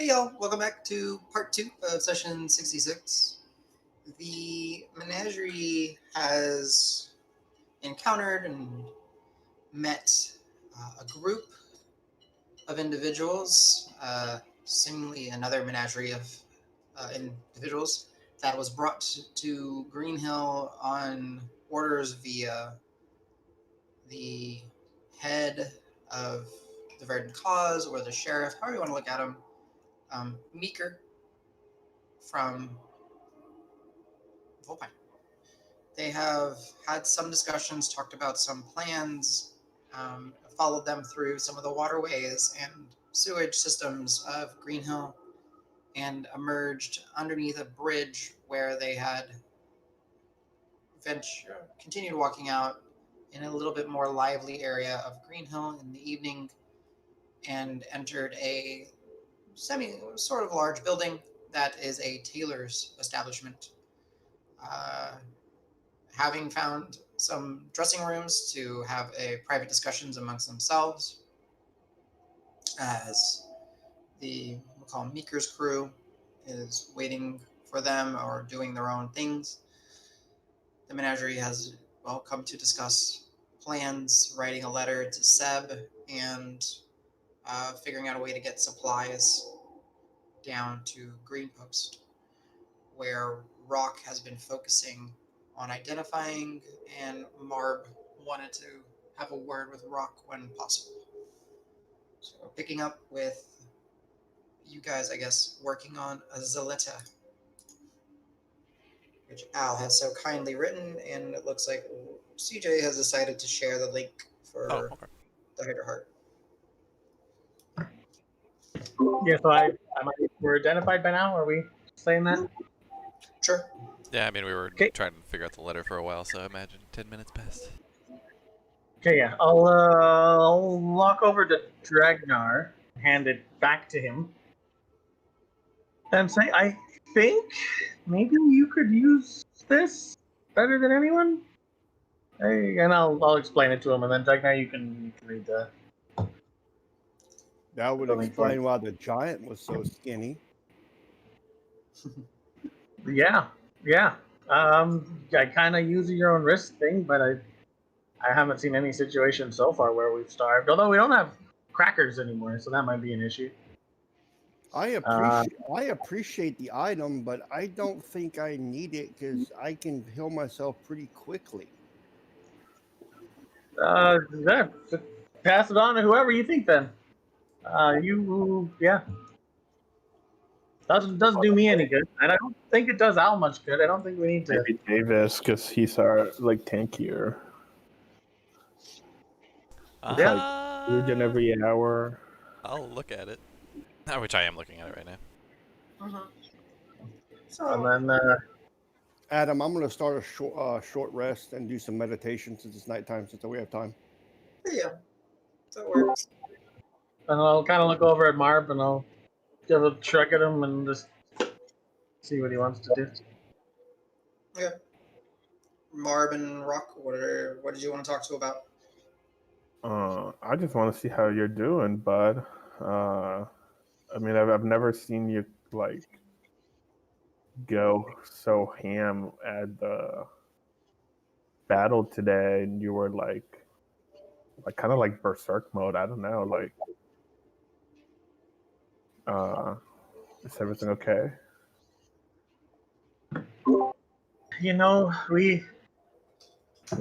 Hey y'all, welcome back to part 2 of session 66. The menagerie has encountered and met a group of individuals, seemingly another menagerie of individuals that was brought to Green Hill on orders via the head of the Verdant Cause or the sheriff, however you want to look at him, Meeker from Volpine. They have had some discussions, talked about some plans, followed them through some of the waterways and sewage systems of Green Hill, and emerged underneath a bridge where they had continued walking out in a little bit more lively area of Green Hill in the evening, and entered a sort of large building that is a tailor's establishment. Uh, Having found some dressing rooms to have a private discussions amongst themselves, as we'll call Meeker's crew is waiting for them or doing their own things. The menagerie has come to discuss plans, writing a letter to Seb, and figuring out a way to get supplies down to Greenpost, where Rock has been focusing on identifying, and Marb wanted to have a word with Rock when possible. So picking up with you guys, I guess, working on a Zalita, which Al has so kindly written, and it looks like CJ has decided to share the link for okay. the Hydra Heart. Yeah, so we're identified by now. Are we saying that? Sure. Yeah, I mean, we were trying to figure out the letter for a while, so I imagine 10 minutes passed. Okay, yeah. I'll walk over to Dragnar, hand it back to him, and say, I think maybe you could use this better than anyone. Hey, and I'll explain it to him, and then Dragnar, you can read the. That would explain why the giant was so skinny. Yeah. I kind of use your own risk thing, but I haven't seen any situation so far where we've starved. Although we don't have crackers anymore, so that might be an issue. I appreciate the item, but I don't think I need it because I can heal myself pretty quickly. Pass it on to whoever you think then. Doesn't do me any good, and I don't think it does Al much good. I don't think we need to. Maybe Davis, because he's our tankier. Like regen every hour. I'll look at it. Which I am looking at it right now. So, and then Adam, I'm going to start a short rest and do some meditation since it's nighttime, since we have time. Yeah, that works. And I'll kind of look over at Marb, and I'll give a shrug at him and just see what he wants to do. Yeah. Marb and Rock, what did you want to talk to about? I just want to see how you're doing, bud. I mean, I've never seen you go so ham at the battle today, and you were kind of like berserk mode. I don't know, is everything okay? You know, we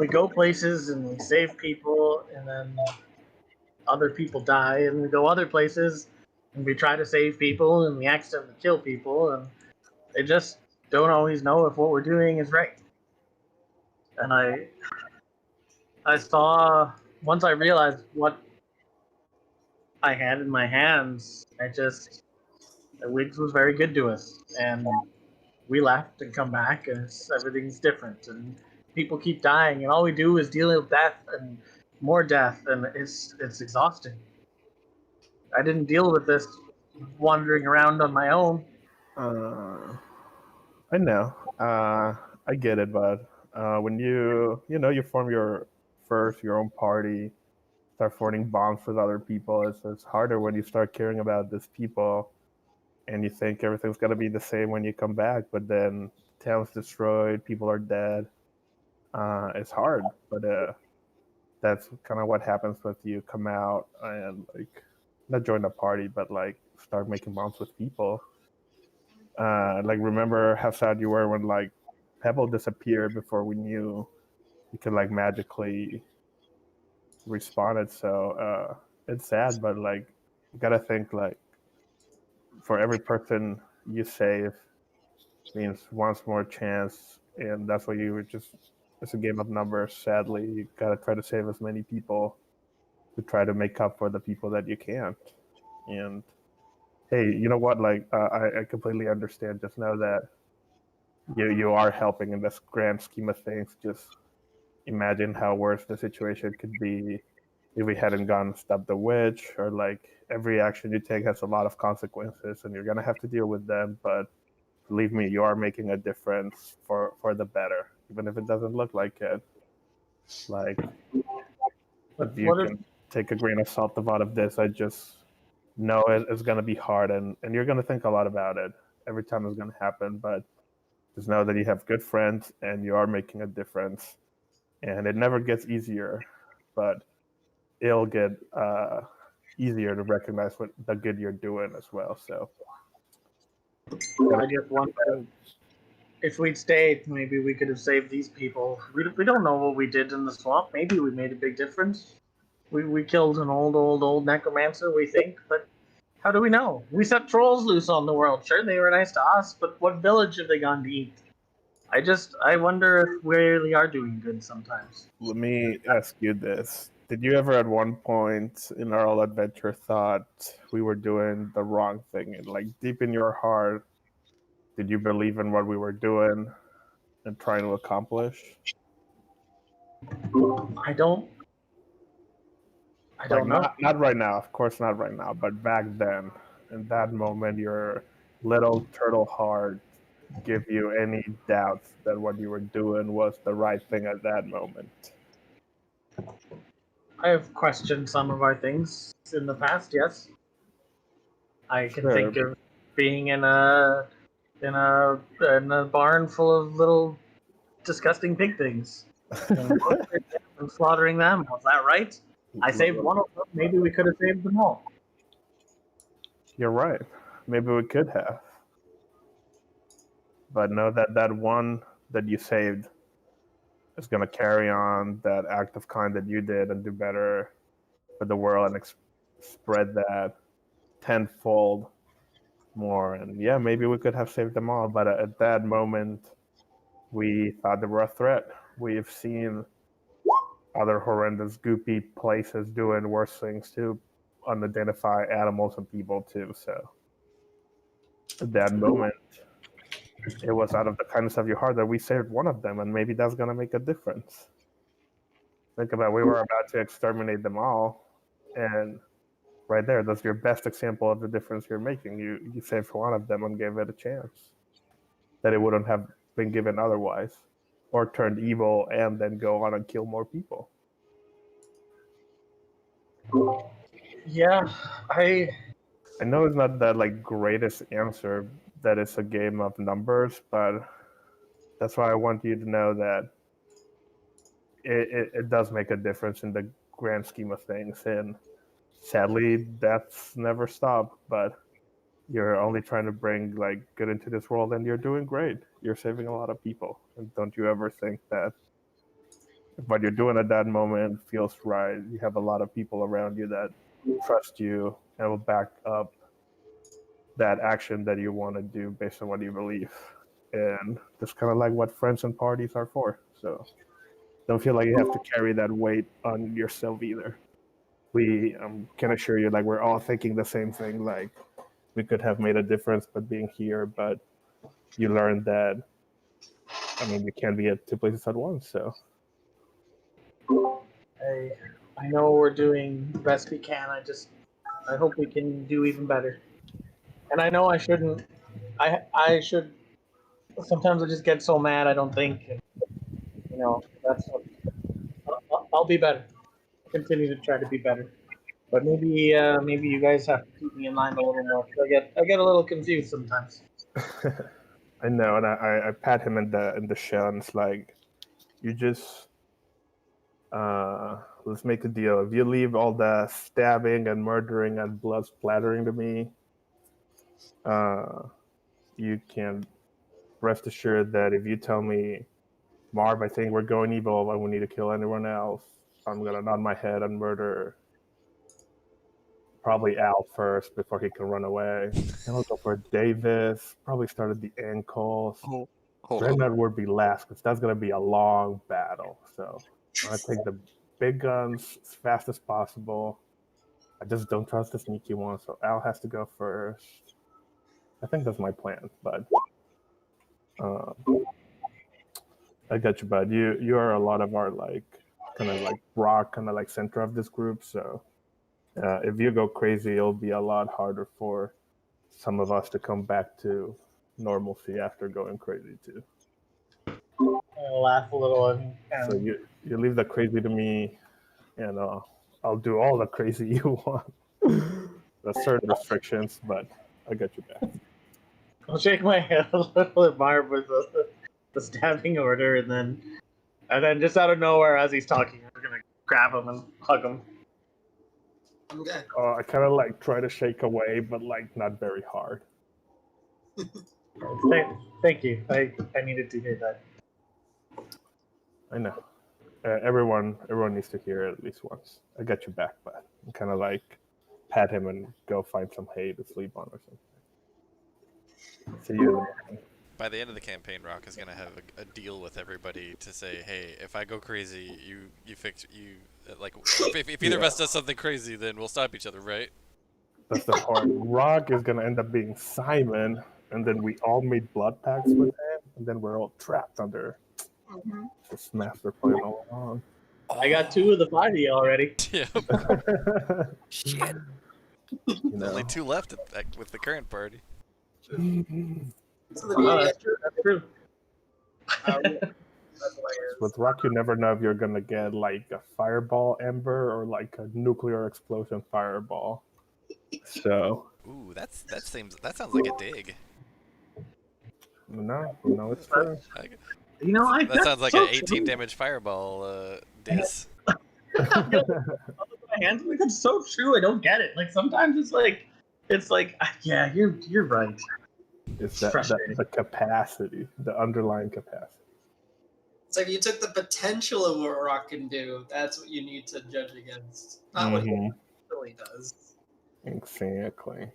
go places and we save people, and then other people die, and we go other places and we try to save people and we accidentally kill people, and they just don't always know if what we're doing is right. And I saw, once I realized what I had in my hands, Wiggs was very good to us, and we left and come back, and everything's different, and people keep dying, and all we do is deal with death and more death, and it's exhausting. I didn't deal with this wandering around on my own. I know. I get it, bud. When you form your own party, start forming bonds with other people, it's harder when you start caring about these people and you think everything's gonna be the same when you come back, but then town's destroyed, people are dead. It's hard, but that's kind of what happens when you come out and like not join the party, but like start making bonds with people. Like remember how sad you were when like Pebble disappeared before we knew you could like magically respawn it. So it's sad, but like you gotta think like for every person you save means once more chance, and that's what you would just. It's a game of numbers. Sadly, you gotta try to save as many people to try to make up for the people that you can't. And hey, you know what? Like I completely understand. Just know that you are helping in this grand scheme of things. Just imagine how worse the situation could be if we hadn't gone and stopped the witch, or like every action you take has a lot of consequences, and you're gonna have to deal with them. But believe me, you are making a difference for the better, even if it doesn't look like it. Like if you can take a grain of salt out of this, I just know it's gonna be hard, and you're gonna think a lot about it every time it's gonna happen. But just know that you have good friends and you are making a difference, and it never gets easier, but it'll get easier to recognize what the good you're doing as well. So I just wonder if we'd stayed, maybe we could have saved these people. We don't know what we did in the swamp. Maybe we made a big difference. We killed an old necromancer, we think, but how do we know? We set trolls loose on the world. Sure, they were nice to us, but what village have they gone to eat? I wonder if we really are doing good sometimes. let me ask you this. Did you ever at one point in our whole adventure thought we were doing the wrong thing? And like deep in your heart, did you believe in what we were doing and trying to accomplish? I don't Like know. not right now, of course not right now, but back then, in that moment, your little turtle heart give you any doubts that what you were doing was the right thing at that moment? I have questioned some of our things in the past, yes. I can Sure. think of being in a barn full of little disgusting pig things and slaughtering them. Was that right? I saved one of them. Maybe we could have saved them all. You're right. Maybe we could have. But know that that one that you saved is going to carry on that act of kind that you did and do better for the world and spread that tenfold more. And yeah, maybe we could have saved them all. But at that moment, we thought they were a threat. We've seen other horrendous, goopy places doing worse things to unidentify animals and people too. So at that moment, it was out of the kindness of your heart that we saved one of them, and maybe that's gonna make a difference. Think about it, we were about to exterminate them all, and right there, that's your best example of the difference you're making. You saved one of them and gave it a chance that it wouldn't have been given otherwise, or turned evil and then go on and kill more people. Yeah, I know it's not that like greatest answer that it's a game of numbers, but that's why I want you to know that it does make a difference in the grand scheme of things. And sadly, deaths never stop, but you're only trying to bring like good into this world, and you're doing great. You're saving a lot of people. And don't you ever think that what you're doing at that moment feels right. You have a lot of people around you that trust you and will back up that action that you want to do based on what you believe. And that's kind of like what friends and parties are for. So don't feel like you have to carry that weight on yourself either. We can assure you, like, we're all thinking the same thing. Like, we could have made a difference by being here, but you learned that, I mean, you can't be at two places at once. So I know we're doing the best we can. I hope we can do even better. And I know I shouldn't. I should. Sometimes I just get so mad. I don't think. That's what. I'll be better. I'll continue to try to be better. But maybe you guys have to keep me in mind a little more. 'Cause I get a little confused sometimes. I know, and I pat him in the shell, and it's like, you just let's make a deal. If you leave all the stabbing and murdering and blood splattering to me, you can rest assured that if you tell me, Marv, I think we're going evil, and we need to kill anyone else, I'm gonna nod my head and murder probably Al first before he can run away. Then I'll go for Davis, probably start at the ankles. Hold on. Dreadnought would be last because that's going to be a long battle. So I'm going to take the big guns as fast as possible. I just don't trust the sneaky one, so Al has to go first. I think that's my plan, bud. I got you, bud. You are a lot of our kind of like rock, kind of like center of this group. So if you go crazy, it'll be a lot harder for some of us to come back to normalcy after going crazy too. I'll laugh a little So you leave the crazy to me, and I'll do all the crazy you want. There's certain restrictions, but I got you back. I'll shake my head a little at Marv with the stabbing order, and then just out of nowhere, as he's talking, we're gonna grab him and hug him. Okay. I kind of like try to shake away, but like not very hard. Thank you. I needed to hear that. I know. Everyone needs to hear it at least once. I got you back, but I'm kind of like pat him and go find some hay to sleep on or something. See you in the morning. By the end of the campaign, Rock is gonna have a deal with everybody to say, hey, if I go crazy, you fix like if either of us does something crazy, then we'll stop each other, right? That's the part. Rock is gonna end up being Simon, and then we all made blood pacts with him, and then we're all trapped under this master plan all along. I got 2 of the party already. Yeah. Shit. You know. Only 2 left with the current party. So the That's true. With Rock, you never know if you're gonna get like a fireball ember or like a nuclear explosion fireball. So. Ooh, that sounds like a dig. No, it's true. That sounds like an 18 damage fireball diss. My hands, like, that's so true. I don't get it. Like sometimes it's like yeah, you're right. It's the capacity, the underlying capacity. So if you took the potential of what Rock can do, that's what you need to judge against. Not what he really does. Exactly.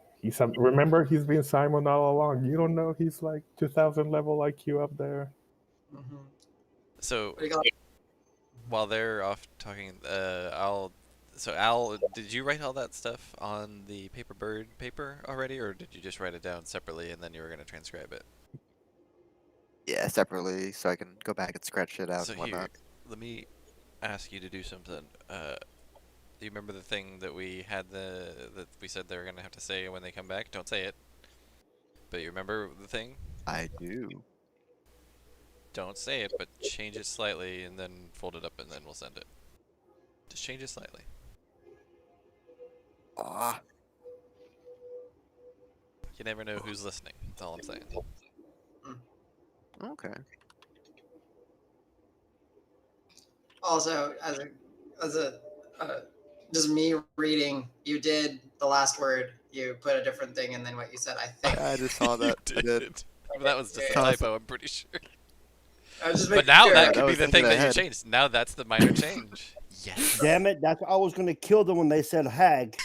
Remember, he's been Simon all along. You don't know he's like 2000 level IQ up there. Mm-hmm. So What do you got? while they're off talking, Al, did you write all that stuff on the paper already, or did you just write it down separately and then you were going to transcribe it? Yeah, separately, so I can go back and scratch it out So and here, whatnot. let me ask you to do something. Do you remember the thing that we had that we said they were going to have to say when they come back? Don't say it. But you remember the thing? I do. Don't say it, but change it slightly and then fold it up and then we'll send it. Just change it slightly. Ah, You never know who's listening. That's all I'm saying. okay. Also, as a just me reading, you did the last word. You put a different thing and then what you said. I think. I just saw that. I did. But that was just a Yeah. typo, I'm pretty sure. I was just But making now sure. that I could be was the thinking thing that you ahead. changed. Now that's the minor change. Yes. Damn it! That's I was gonna kill them when they said hag.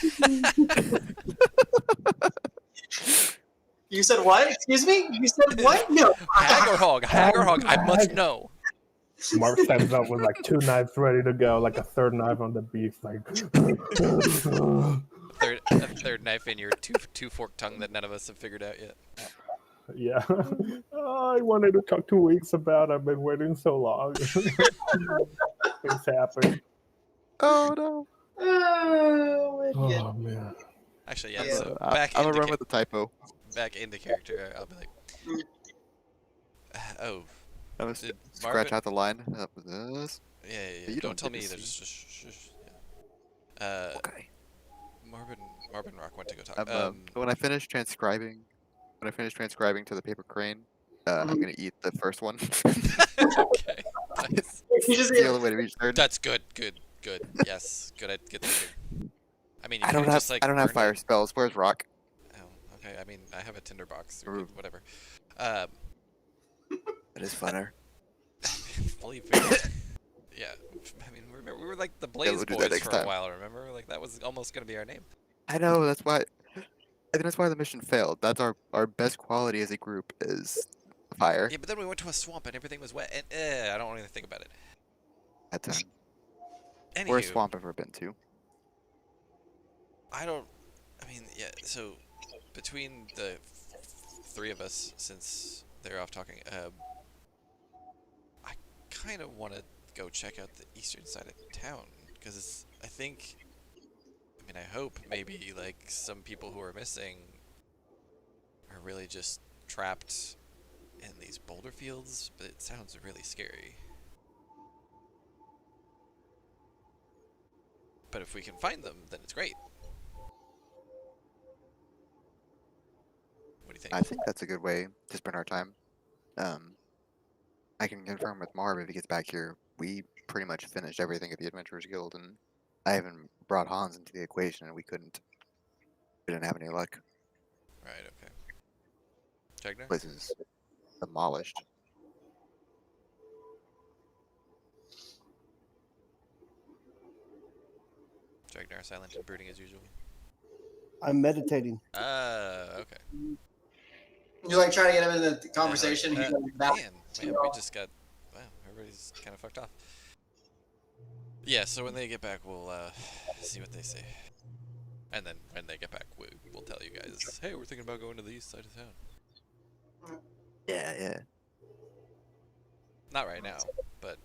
You said what? Excuse me? You said what? No. Hag or hog? Hag or hog? I must know. Mark stands up with like 2 knives ready to go, like a third knife on the beef, like. A third knife in your two fork tongue that none of us have figured out yet. Yeah. Oh, I wanted to talk 2 weeks about. I've been waiting so long. Things happen. Oh no. Oh, wicked. Oh man. Actually, yeah. Yeah. So I'm back gonna into run with the typo. back into character. I'll be like, oh, I'm gonna Did scratch Marvin- out the line. Up with this. yeah. You Don't tell get me to either. see. Just, yeah. Okay. Marvin Rock went to go talk. When I finish transcribing to the paper crane, I'm gonna eat the first one. Okay. Nice. You just It's the only way to reach third. That's good. Yes. Good thinking. I mean, you I could don't have have just like I don't have burned fire it. spells. Where's Rock? Oh, okay. I mean, I have a tinderbox. Ooh. Whatever. Um, That is funner. believe me. Yeah. I mean, remember we were like the Blaze we'll do that Boys next for a time. while. Remember, like that was almost gonna be our name. I know. That's why. I think that's why the mission failed. That's our best quality as a group is fire. Yeah, but then we went to a swamp and everything was wet, and I don't want to think about it. That time. Anywho, Worst swamp I've ever been to. I don't. I mean, yeah. So between the three of us, since they're off talking, I kind of want to go check out the eastern side of town because I think. I mean, I hope maybe like some people who are missing are really just trapped in these boulder fields, but it sounds really scary. But if we can find them, then it's great. What do you think? I think that's a good way to spend our time. I can confirm with Marv if he gets back here. We pretty much finished everything at the Adventurers Guild, and I even brought Hans into the equation, and we couldn't. We didn't have any luck. Right. Okay. Jagner? Place is demolished. Jagner silent and brooding as usual. I'm meditating. Okay. You like try to get him into the conversation. He's like, Man, we just got. Wow, everybody's kind of fucked off. Yeah, so when they get back, we'll see what they say. And then when they get back, we'll tell you guys, hey, we're thinking about going to the east side of town. Yeah. Not right now, but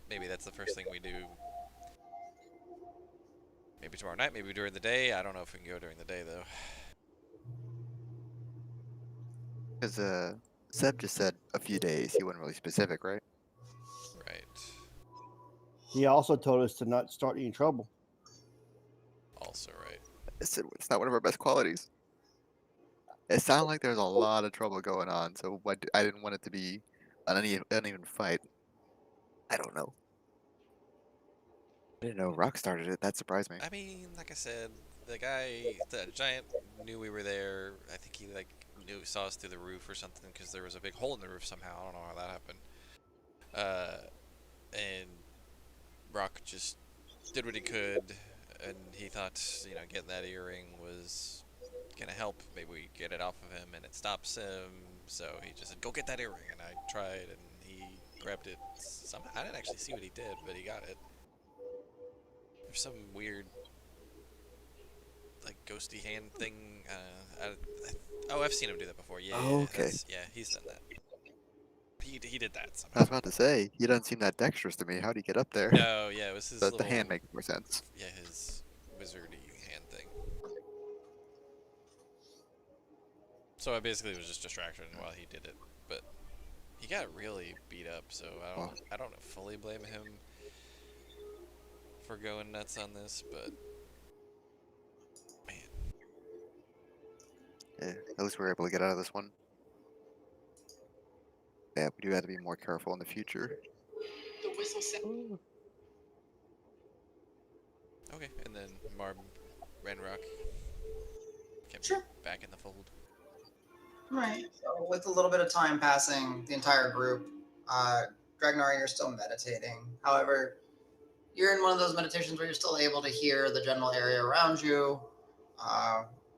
maybe that's the first thing we do. Maybe tomorrow night, maybe during the day. I don't know if we can go during the day, though. Because Seb just said a few days. He wasn't really specific, right? Right. He also told us to not start any trouble. Also right. It's not one of our best qualities. It sounded like there's a lot of trouble going on, so I didn't want it to be an uneven fight. I don't know. I didn't know Rock started it. That surprised me. I mean, like I said, the giant knew we were there. I think he saw us through the roof or something because there was a big hole in the roof somehow. I don't know how that happened. And Rock just did what he could, and he thought, getting that earring was gonna help. Maybe we get it off of him and it stops him. So he just said, "Go get that earring," and I tried, and he grabbed it somehow. I didn't actually see what he did, but he got it. There's some weird, like, ghosty hand thing. I've seen him do that before. Yeah, Okay. He's done that. He did that somehow. I was about to say, he doesn't seem that dexterous to me. How'd he get up there? No, yeah, it was his The hand makes more sense. Yeah, his wizardy hand thing. So I basically was just distraction while he did it, but he got really beat up. So I don't fully blame him for going nuts on this, but man. Yeah, at least we were able to get out of this one. Yeah, we do have to be more careful in the future. The whistle Okay, and then Marb, Renrock, kept Sure. back in the fold. Right. So with a little bit of time passing, the entire group, Dragnar, you're still meditating. However, you're in one of those meditations where you're still able to hear the general area around you.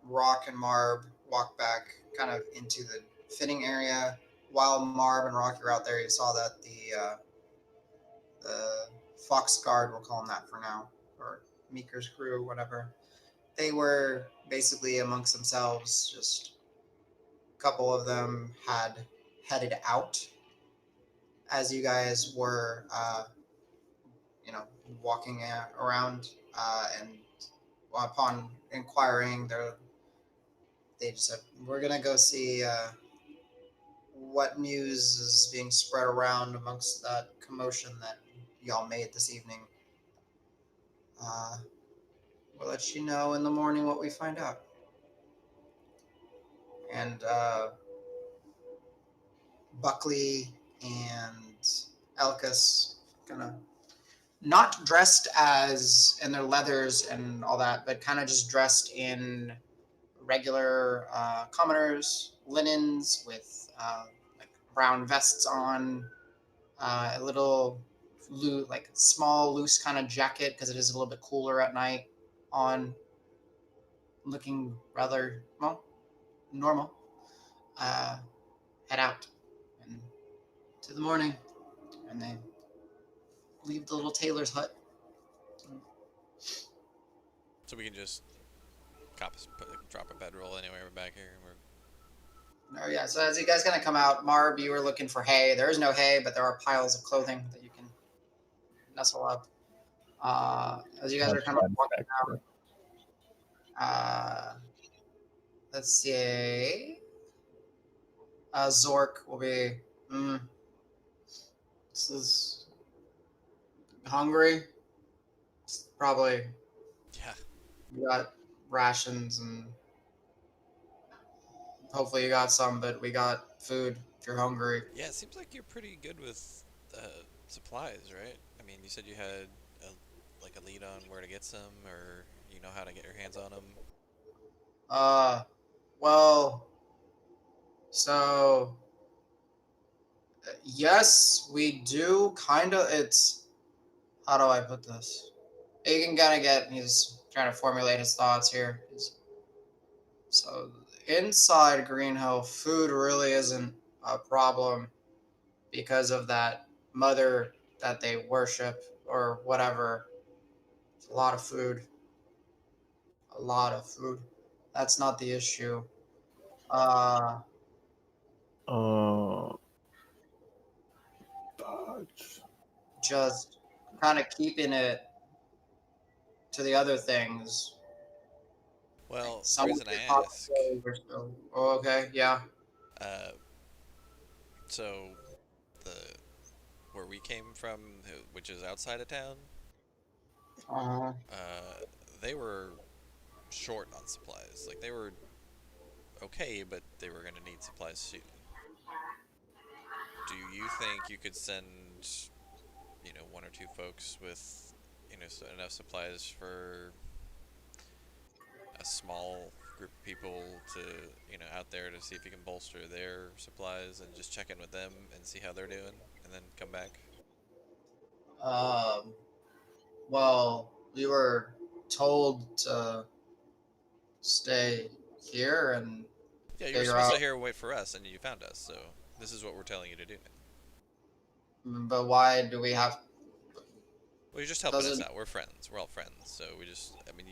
Rock and Marb walk back kind of into the fitting area. While Marb and Rock are out there, you saw that the Fox Guard, we'll call them that for now, or Meeker's crew, whatever. They were basically amongst themselves, just a couple of them had headed out as you guys were, walking around, and upon inquiring, they just said, "We're gonna go see what news is being spread around amongst that commotion that y'all made this evening." We'll let you know in the morning what we find out. And Buckley and Elkus gonna not dressed as in their leathers and all that, but kind of just dressed in regular commoners, linens with like brown vests on, a little like small loose kind of jacket because it is a little bit cooler at night on, looking rather well normal. Uh, Head out and to the morning, and they leave the little tailor's hut. So we can just drop a bedroll anywhere we're back here. Oh yeah. So as you guys kind of come out, Marb, you were looking for hay. There is no hay, but there are piles of clothing that you can nestle up. As you guys are kind of walking out, let's see. Zork will be. This is hungry. It's probably Yeah. you got rations and hopefully you got some, but we got food if you're hungry. Yeah, it seems like you're pretty good with supplies, right? I mean, you said you had like a lead on where to get some, or you know how to get your hands on them. Uh, well, so yes, we do kind of. It's how do I put this? You can kind of get. He's trying to formulate his thoughts here. So inside Green Hill, food really isn't a problem because of that mother that they worship or whatever. It's a lot of food. A lot of food. That's not the issue. Uh, Uh, Dodge. just kind of keeping it to the other things. Like Well, the someone reason I could ask, possibly we're still. Oh, okay, yeah. uh, so the where we came from, which is outside of town, Uh-huh. they were short on supplies. Like they were okay, but they were gonna need supplies soon. Do you think you could send, one or two folks with, enough supplies for a small group of people to, out there to see if you can bolster their supplies and just check in with them and see how they're doing and then come back? Um. Well, we were told to stay here and Yeah, you were figure supposed to out. here and wait for us, and you found us, so this is what we're telling you to do now. But why do we have? Well, you're just helping us Doesn't. out. We're friends. We're all friends. So we just, I mean,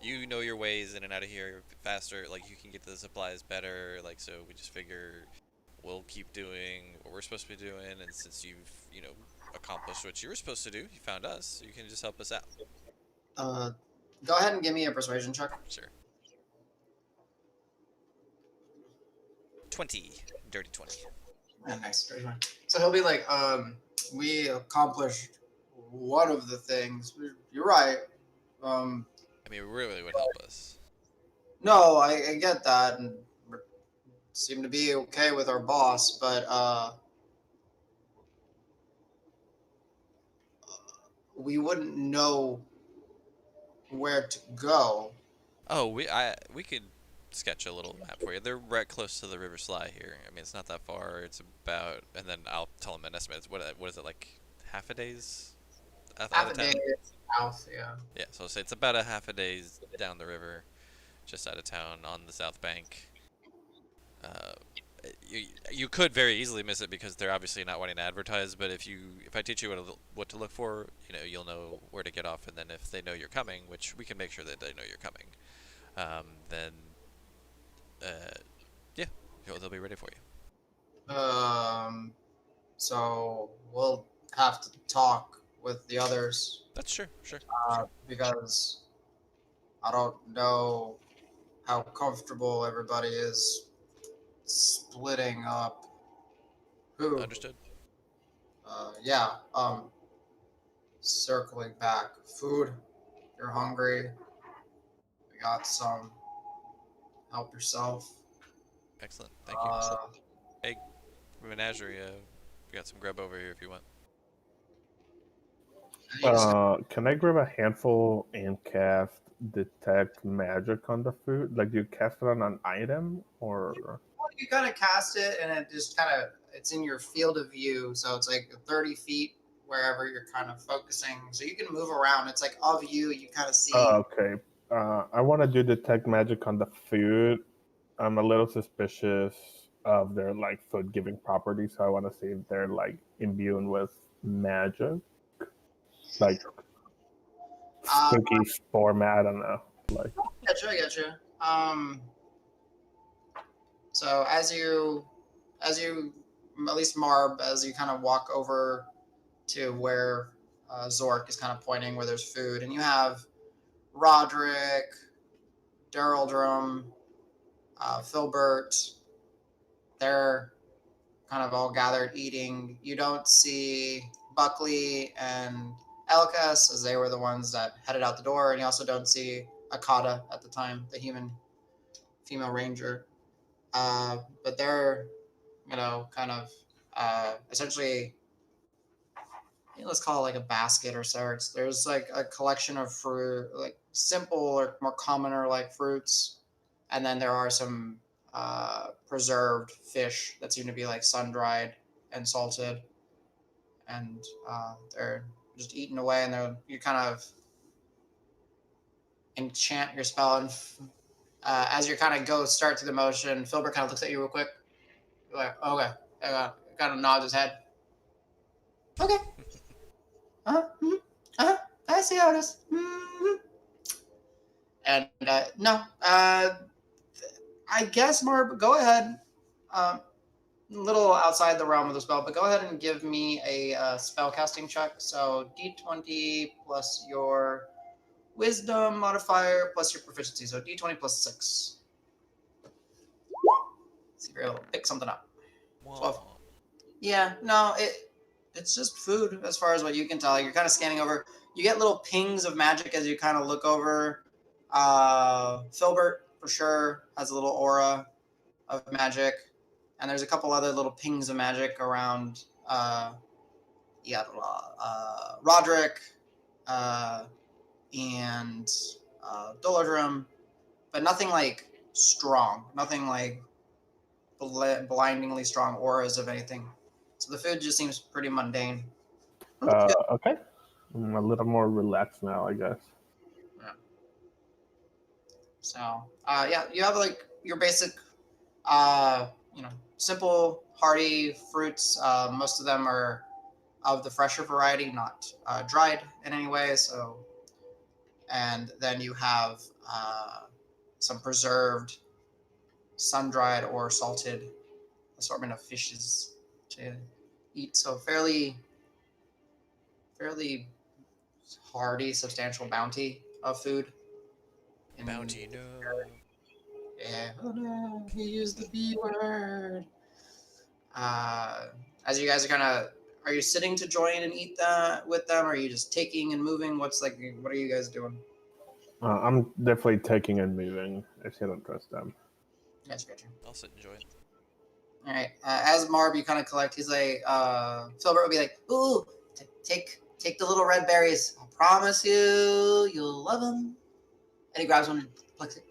you know your ways in and out of here faster. Like you can get the supplies better. Like so, we just figure we'll keep doing what we're supposed to be doing. And since you've, accomplished what you were supposed to do, you found us. You can just help us out. Uh, Go ahead and give me a persuasion check. Sure. 20, dirty 20. Yeah, nice. Very fine. So he'll be like, we accomplished one of the things. You're right. Um, I mean, it really would help us. no, I get that, and we seem to be okay with our boss, but we wouldn't know where to go. Oh, we could sketch a little map for you. They're right close to the River Sly here. I mean, it's not that far. It's about, and then I'll tell them an estimate. What is it like? Half a day's out Half of a day town? south, yeah. Yeah, so say it's about a half a day's down the river, just out of town on the south bank. Uh, you could very easily miss it because they're obviously not wanting to advertise. But if I teach you what to look for, you'll know where to get off. And then if they know you're coming, which we can make sure that they know you're coming, then yeah, they'll be ready for you. So we'll have to talk with the others That's sure. because I don't know how comfortable everybody is splitting up. Who? Understood. Yeah. Circling back. Food. You're hungry. got some. Help yourself. Excellent. Thank you. Hey, Menagerie, we got some grub over here if you want. Can I grab a handful and cast detect magic on the food? Like, do you cast it on an item or? Well, you kind of cast it, and it just kind of it's in your field of view, so it's like 30 feet wherever you're kind of focusing, so you can move around. It's like of you, you kind of see. Okay. I want to do detect magic on the food. I'm a little suspicious of their like food giving properties, so I want to see if they're like imbued with magic, like spooky format. I don't know. Like, I get you. So as you, at least Marb, as you kind of walk over to where Zork is kind of pointing where there's food, and you have Roderick, Daraldrum, Filbert. They're kind of all gathered eating. You don't see Buckley and Elkas, as they were the ones that headed out the door, and you also don't see Akata at the time, the human female ranger. But they're, kind of essentially, let's call it like a basket or sorts. There's like a collection of fruit, like simple or more commoner like fruits, and then there are some preserved fish that seem to be like sun dried and salted, and they're just eaten away, and you kind of enchant your spell, and as you kind of go start through the motion, Filbert kind of looks at you real quick. You're like, okay, kind of nods his head. Okay. Mm-hmm. I see how it is. Mm-hmm. And no, I guess Marb, go ahead. A little outside the realm of the spell, but go ahead and give me a spell casting check. So D20 plus your wisdom modifier plus your proficiency. So D20 plus 6. See if you're able to pick something up. 12. Yeah, no, it's just food as far as what you can tell. You're kind of scanning over. You get little pings of magic as you kind of look over. Filbert, for sure, has a little aura of magic. And there's a couple other little pings of magic around Roderick and Dolodrum, but nothing like strong. Nothing like blindingly strong auras of anything. So the food just seems pretty mundane. okay. I'm a little more relaxed now, I guess. Yeah. So, you have like your basic, simple, hearty fruits. Most of them are of the fresher variety, not dried in any way. So, and then you have some preserved, sun-dried or salted assortment of fishes to eat. So fairly hearty, substantial bounty of food. Bounty, no. Yeah. Oh no, he used the B word. As you guys are you sitting to join and eat that with them? Or are you just taking and moving? What are you guys doing? I'm definitely taking and moving. I still don't trust them. That's good. I'll sit and join. All right. As Marb, you kind of collect. He's like, Filbert would be like, "Ooh, take the little red berries. I promise you, you'll love them." And he grabs one and plucks it.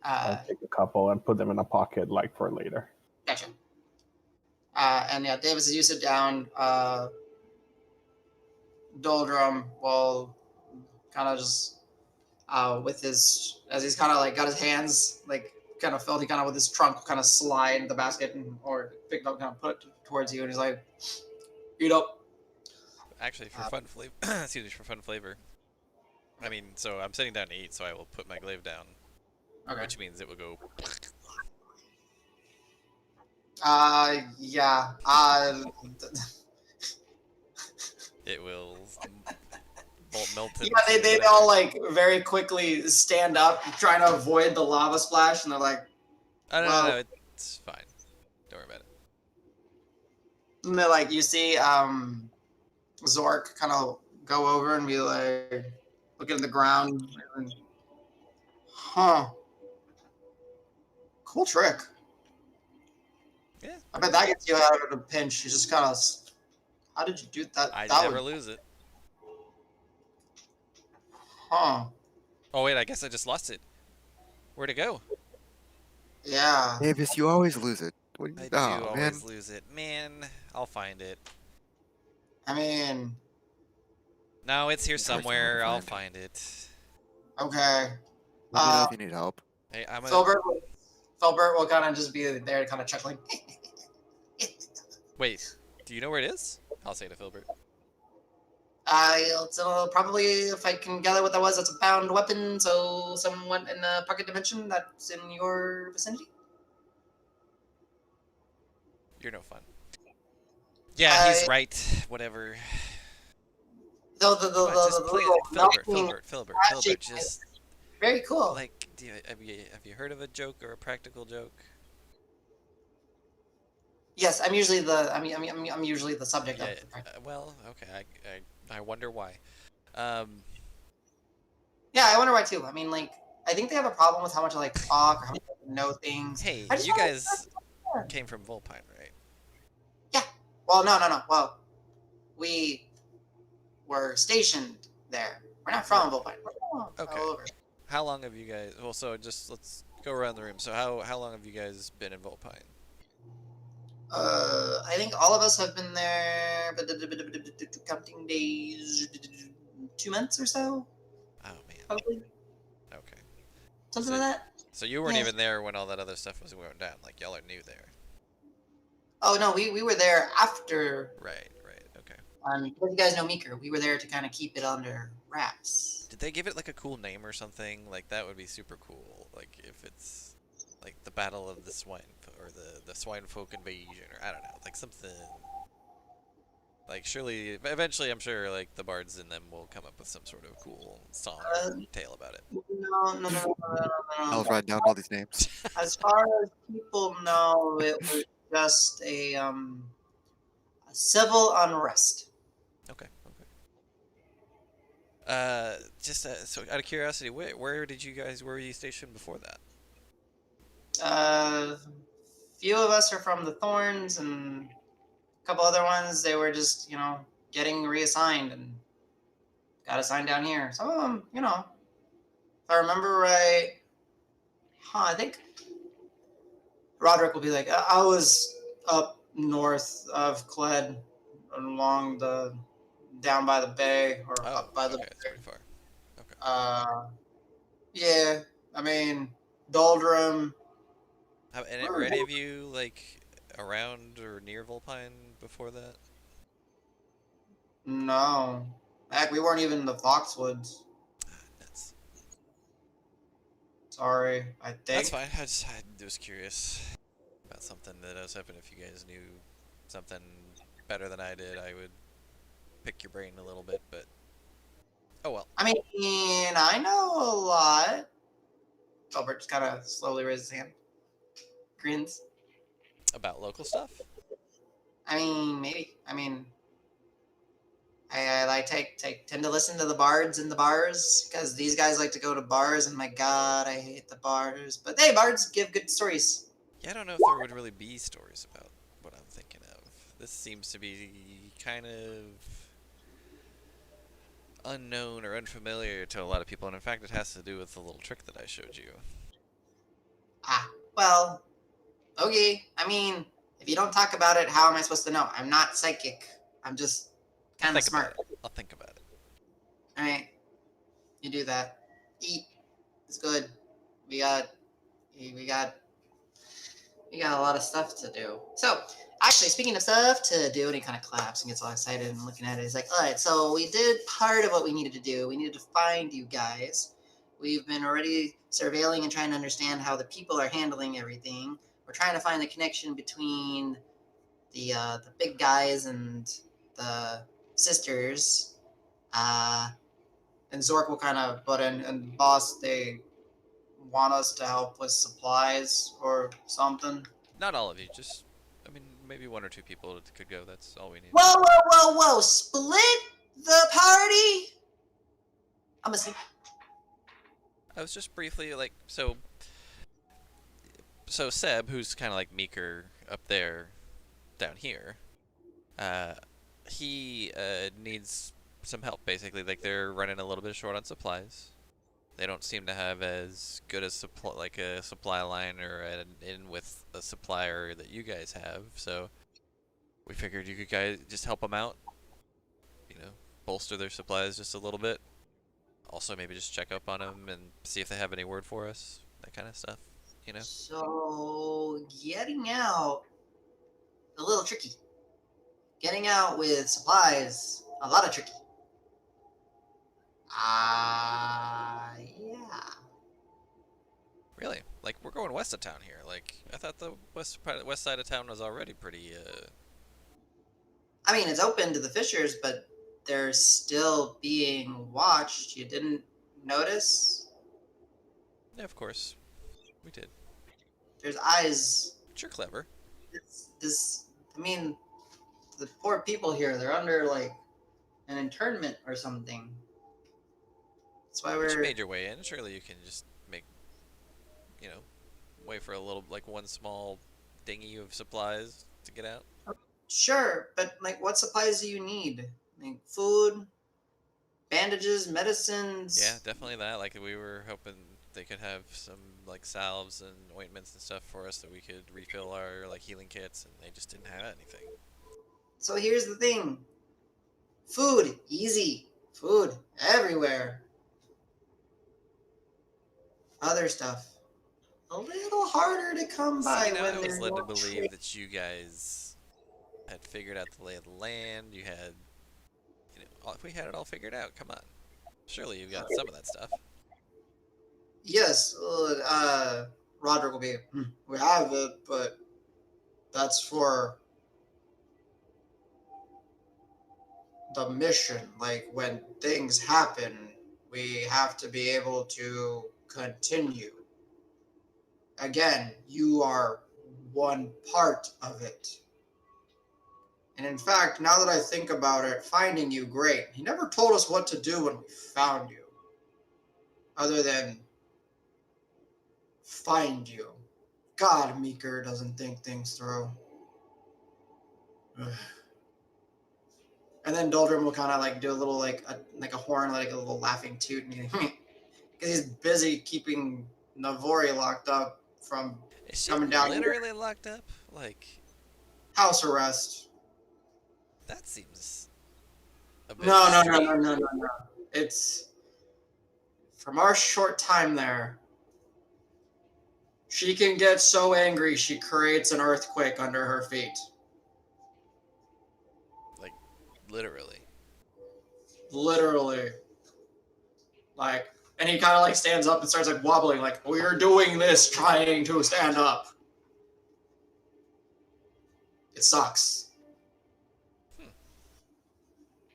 I'll take a couple and put them in a pocket, like for later. Gotcha. And yeah, Davis, as you sit down, Doldrum will kind of just with his, as he's kind of like got his hands like kind of filled, he kind of with his trunk kind of slide the basket or pick it up, kind of put it towards you, and he's like, "Eat up." Actually, for fun flavor, excuse me, for fun flavor. I mean, so I'm sitting down to eat, so I will put my glaive down, which means it will go. Yeah. It will melt. Yeah, they all like very quickly stand up, trying to avoid the lava splash, and they're like, Oh, no, it's fine. Don't worry about it. And they're like, you see, Zork kind of go over and be like, looking at the ground, and, huh? Cool trick. Yeah. I bet that gets you out of a pinch. You just kind of, how did you do that? I That never would, lose it. huh? Oh wait, I guess I just lost it. Where'd it go? Yeah. Davis, you always lose it. What do I you? do Oh man. always lose it. Man, I'll find it. I mean, No, it's here Of course you wanna somewhere. I'll find find it. okay. Let me know if you need help. Hey, I'm a. Filbert will kind of just be there, kind of chuckling. Wait, do you know where it is? I'll say to Filbert. It's probably, if I can gather what that was, it's a bound weapon, so someone in the pocket dimension that's in your vicinity. You're no fun. Yeah, he's right. Whatever. The Come on, just play it. Filbert, melting Filbert. magic Just is very cool. like, have you heard of a joke or a practical joke? Yes, I'm usually I'm usually the subject Yeah. of the practice. Well, okay. I wonder why. Yeah, I wonder why too. I mean, like, I think they have a problem with how much I like talk or how much I know things. Hey, I just you wanna- guys came from Volpine, right? Well, no. We were stationed there. We're not from Volpine. We're from Okay. all over. How long have you guys? Well, so just let's go around the room. So how long have you guys been in Volpine? I think all of us have been there. Counting days, 2 months or so, Oh man. probably Okay. something So- like that. So you weren't Yeah. even there when all that other stuff was going down. Like y'all are new there. Oh no, we were there after. Right. Okay. You guys know Meeker. We were there to kind of keep it under wraps. Did they give it like a cool name or something? Like that would be super cool. Like if it's like the Battle of the Swine or the Swine Folk Invasion or I don't know, like something. Like surely, eventually, I'm sure like the bards in them will come up with some sort of cool song or tale about it. No. I'll write down all these names. As far as people know, it was just a civil unrest. Okay. Just so out of curiosity, where were you stationed before that? Few of us are from the Thorns, and a couple other ones, they were just, getting reassigned and got assigned down here. Some of them, if I remember right, I think Roderick will be like, I was up north of Cled, down by the bay, or Oh, up by the okay, it's bay. pretty far. Yeah, I mean, Doldrum. Were any of you like around or near Volpine before that? No. Heck, we weren't even in the Foxwoods. Nuts. Sorry, I think. That's fine. I was curious about something that was happening. If you guys knew something better than I did, I would pick your brain a little bit, but oh well. I mean, I know a lot. Albert just kind of slowly raises his hand. Grins. About local stuff? I mean, maybe. I mean, I like tend to listen to the bards in the bars because these guys like to go to bars, and my God, I hate the bars. But hey, bards give good stories. Yeah, I don't know if there would really be stories about what I'm thinking of. This seems to be kind of unknown or unfamiliar to a lot of people, and in fact, it has to do with the little trick that I showed you. Well, okay. I mean, if you don't talk about it, how am I supposed to know? I'm not psychic. I'm just kind of smart. I'll think about it. All right, you do that. Eat. It's good. We got a lot of stuff to do. So, actually, speaking of stuff to do, and he kind of claps and gets all excited and looking at it. He's like, all right, so we did part of what we needed to do. We needed to find you guys. We've been already surveilling and trying to understand how the people are handling everything. We're trying to find the connection between the big guys and the sisters. And Zork will kind of butt in, and boss, they want us to help with supplies or something. Not all of you, just, I mean, maybe one or two people could go. That's all we need. Whoa! Split The party. I'm listening. I was just briefly like so. So Seb, who's kind of like Meeker up there, down here, uh, he needs some help basically. Like they're running a little bit short on supplies. They don't seem to have as good a supply, like a supply line or an in with a supplier that you guys have. So we figured you could guys just help them out. You know, bolster their supplies just a little bit. Also, maybe just check up on them and see if they have any word for us. That kind of stuff. You know. So getting out a little tricky. Getting out with supplies a lot of tricky. Yeah. Really? Like we're going west of town here. Like I thought the west side of town was already pretty. I mean, it's open to the fishers, but they're still being watched. You didn't notice? Yeah, of course, we did. There's eyes. But you're clever. I mean, the poor people here, they're under, like, an internment or something. That's why But you we're... made your way in. Surely you can just make, you know, way for a little, like one small dinghy of supplies to get out. Sure, but, like, what supplies do you need? Like, food, bandages, medicines? Yeah, definitely that. Like we were hoping they could have some like salves and ointments and stuff for us that we could refill our like healing kits, and they just didn't have anything. So here's the thing. Food, easy. Food, everywhere. Other stuff, a little harder to come by See, now when I was there's led no to believe trade. that you guys had figured out the lay of the land. You had, you know, if we had it all figured out, come on. Surely you've got some of that stuff. Yes, Roderick will be. We have it, but that's for the mission. Like when things happen, we have to be able to continue. Again, you are one part of it. And in fact, now that I think about it, finding you, great. He never told us what to do when we found you. Other than find you. God, Meeker doesn't think things through. And then Doldrum will kind of like do a little like a horn, like a little laughing toot, because he's busy keeping Navori locked up from Is she coming down here. literally locked up? Like, House arrest. that seems a bit No. extreme. It's from our short time there. She can get so angry she creates an earthquake under her feet. Like, literally. Literally. Like, and he kind of like stands up and starts like wobbling, like, we're doing this trying to stand up. It sucks.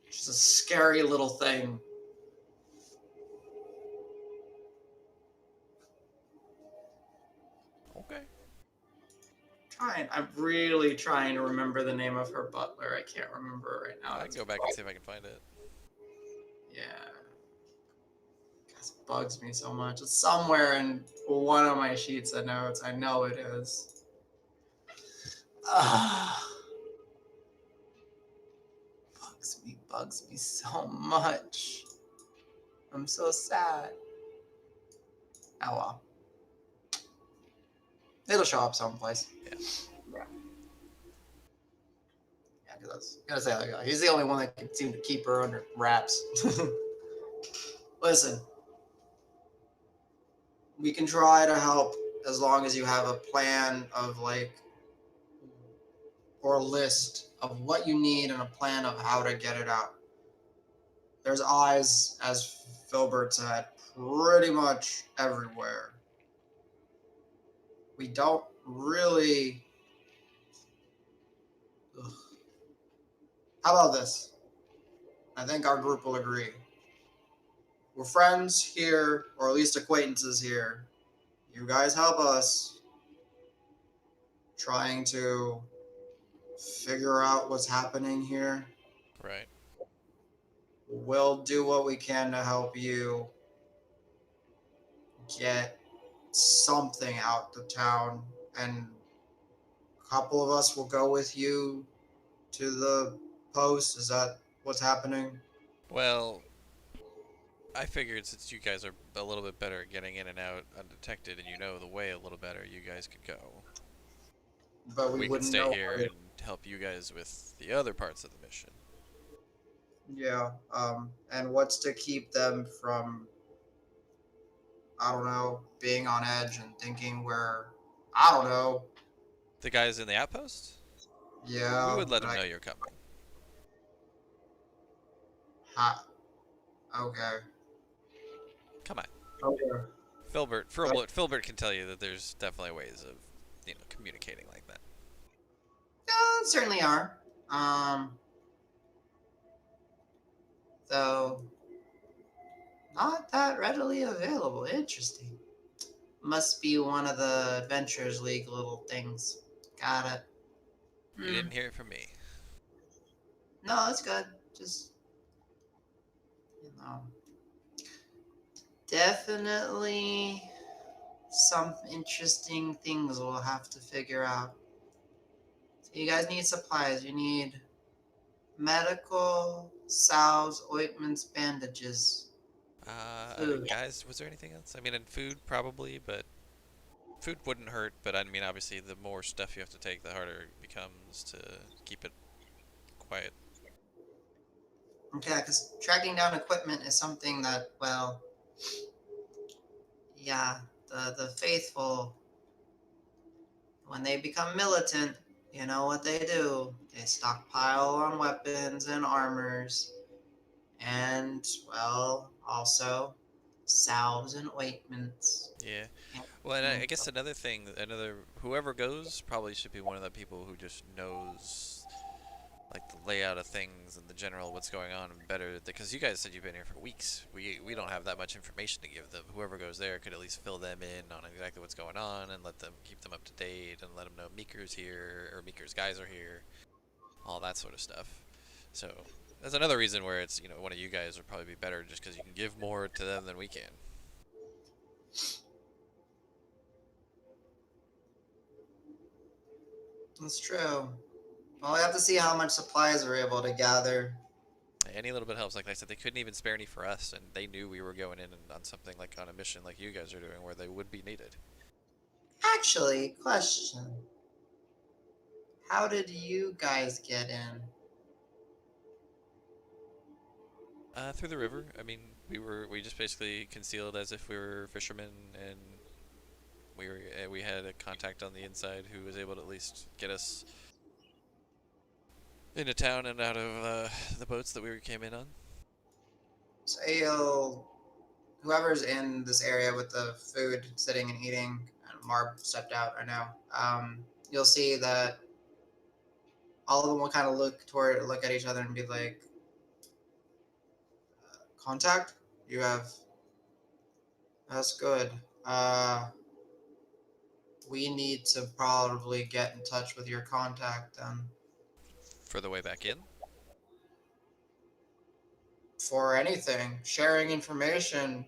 She's a scary little thing. Okay. I'm really trying to remember the name of her butler. I can't remember it right now. I can go back and see if I can find it. Yeah. It bugs me so much. It's somewhere in one of my sheets of notes. I know it is. Bugs me so much. I'm so sad. Oh well. It'll show up someplace. Yeah. Yeah, because I was gonna say like, he's the only one that can seem to keep her under wraps. Listen, we can try to help as long as you have a plan of like, or a list of what you need and a plan of how to get it out. There's eyes, as Filbert said, pretty much everywhere. We don't really... Ugh. How about this? I think our group will agree. We're friends here, or at least acquaintances here. You guys help us trying to figure out what's happening here. Right. we'll do what we can to help you get something out of town, and a couple of us will go with you to the post. Is that what's happening? Well, I figured since you guys are a little bit better at getting in and out undetected and you know the way a little better, you guys could go. But we We could wouldn't stay know here where and help you guys with the other parts of the mission. Yeah. And what's to keep them from, I don't know, being on edge and thinking we're, I don't know. The guys in the outpost? We Yeah. would let them Like, know you're coming. ha, okay. Come on. Okay. Filbert can tell you that there's definitely ways of, communicating like that. Yeah, certainly are. Though not that readily available. Interesting. Must be one of the Adventures League little things. Got it. You didn't hear it from me. No, it's good. Just, you know, definitely some interesting things we'll have to figure out. So you guys need supplies. You need medical, salves, ointments, bandages, food. Guys, was there anything else? I mean, and food probably, but food wouldn't hurt. But I mean, obviously, the more stuff you have to take, the harder it becomes to keep it quiet. Okay, because tracking down equipment is something that, well, yeah, the faithful, when they become militant, you know what they do. They stockpile on weapons and armors, and, well, also salves and ointments. Yeah. Well, and I guess another thing, whoever goes probably should be one of the people who just knows like the layout of things and the general what's going on better, because you guys said you've been here for weeks. We don't have that much information to give them. Whoever goes there could at least fill them in on exactly what's going on and let them keep them up to date and let them know Meeker's here or Meeker's guys are here, all that sort of stuff. So that's another reason where it's, one of you guys would probably be better just because you can give more to them than we can. That's true. Well, we have to see how much supplies we're able to gather. Any little bit helps. Like I said, they couldn't even spare any for us, and they knew we were going in and on something like on a mission like you guys are doing where they would be needed. Actually, question. How did you guys get in? Through the river. I mean, we just basically concealed as if we were fishermen, and we had a contact on the inside who was able to at least get us into town and out of the boats that we came in on. So whoever's in this area with the food sitting and eating, and Marb stepped out, I know. You'll see that all of them will kind of look at each other and be like, "Contact? You have? That's good. We need to probably get in touch with your contact then For the way back in. for anything. Sharing information,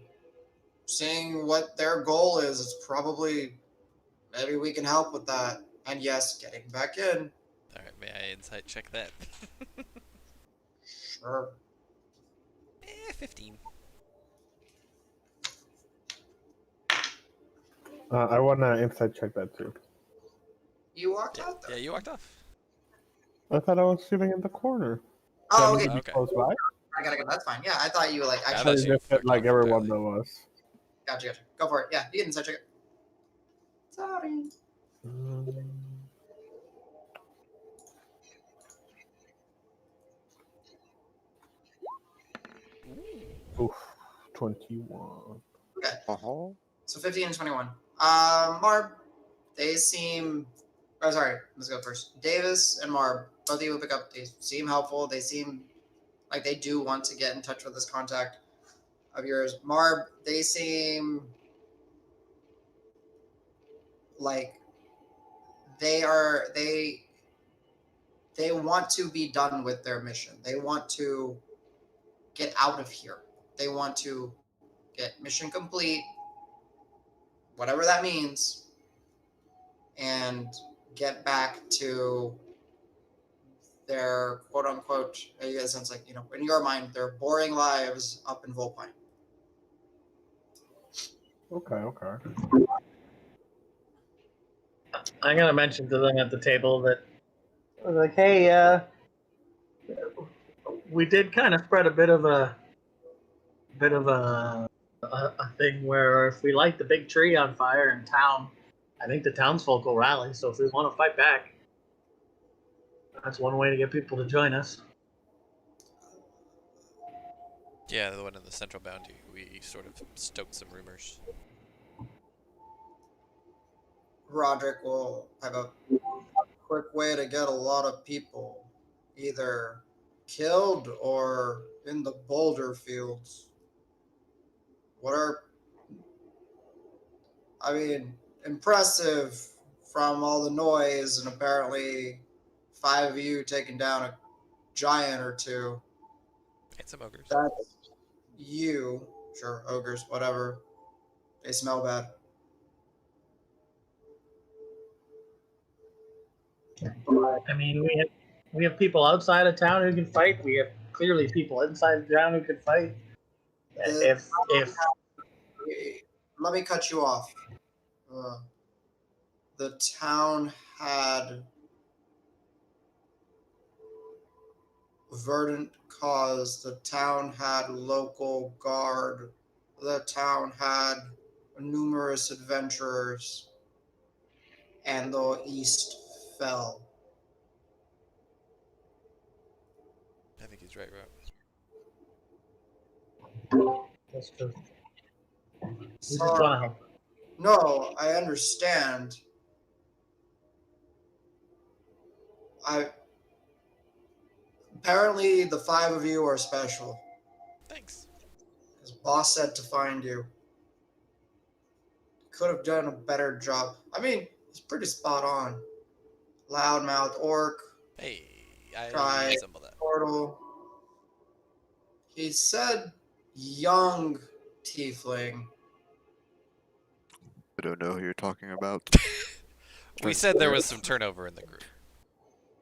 seeing what their goal is probably maybe we can help with that. And yes, getting back in. All right, may I insight check that? Sure. 15. I want to inside check that too. You walked out there. Yeah, you walked off. I thought I was sitting in the corner. Oh, That means okay. to be close by. I gotta go. That's fine. Yeah, I thought you were like I I actually. thought you just fucked like off everyone entirely. of us. Gotcha. Go for it. Yeah, you can inside check it. Sorry. Oof, 21. Okay. Uh-huh. So 15 and 21. Marb, they seem. Oh, sorry. Let's go first. Davis and Marb, both of you will pick up. They seem helpful. They seem like they do want to get in touch with this contact of yours. Marb, they seem like they want to be done with their mission. They want to get out of here. They want to get mission complete, whatever that means, and get back to their quote unquote, I guess it's like, in your mind, their boring lives up in Volpine. Okay. I'm gonna mention to them at the table that, like, hey, we did kind of spread a bit of a thing where if we light the big tree on fire in town, I think the townsfolk will rally. So if we want to fight back, that's one way to get people to join us. Yeah, the one in the central boundary. We sort of stoked some rumors. Roderick will have a quick way to get a lot of people either killed or in the boulder fields. What are, I mean, impressive from all the noise and apparently 5 of you taking down a giant or two. And some ogres. That's you. Sure, ogres, whatever. They smell bad. I mean, we have people outside of town who can fight. We have clearly people inside of town who can fight. If Let me cut you off. The town had verdant cause. The town had local guard. The town had numerous adventurers. And the east fell. I think he's right, Rob. that's true. We just Sorry. want to help. No, I understand. Apparently the 5 of you are special. Thanks. His boss said to find you. Could have done a better job. I mean, he's pretty spot on. Loudmouth orc. Hey, I Try resemble that. portal. He said young tiefling. I don't know who you're talking about. We said there was some turnover in the group.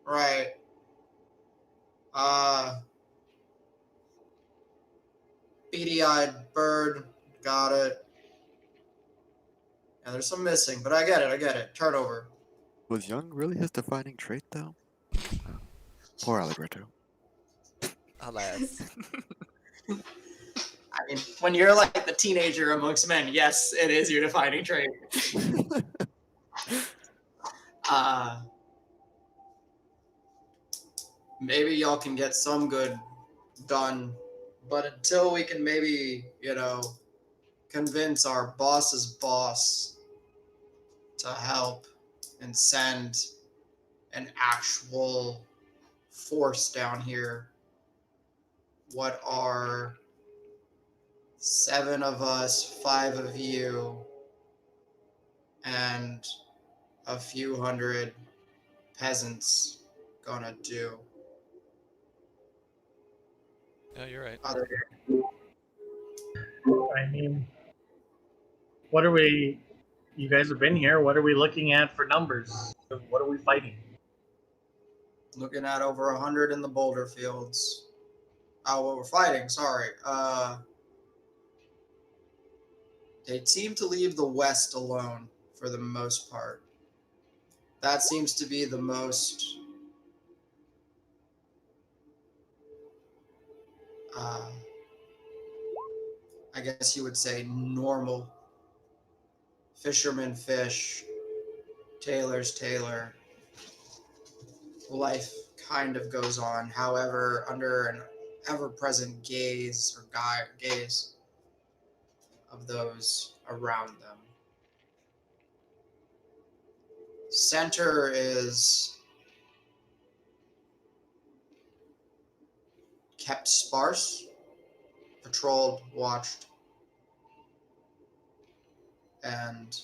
Right. Beady-eyed bird. Got it. Yeah, there's some missing, but I get it. Turnover. Was young really his defining trait, though? Poor Allegretto. Alas. I mean, when you're like the teenager amongst men, yes, it is your defining trait. Maybe y'all can get some good done, but until we can maybe, convince our boss's boss to help and send an actual force down here, what are 7 of us, 5 of you, and a few hundred peasants gonna do? No, you're right. I mean, what are we? You guys have been here. What are we looking at for numbers? What are we fighting? Looking at over 100 in the boulder fields. Oh, what we're fighting, sorry. They seem to leave the west alone for the most part. That seems to be the most I guess you would say normal. Fishermen fish, tailors tailor. Life kind of goes on, however, under an ever-present gaze of those around them. Center is kept sparse, patrolled, watched, and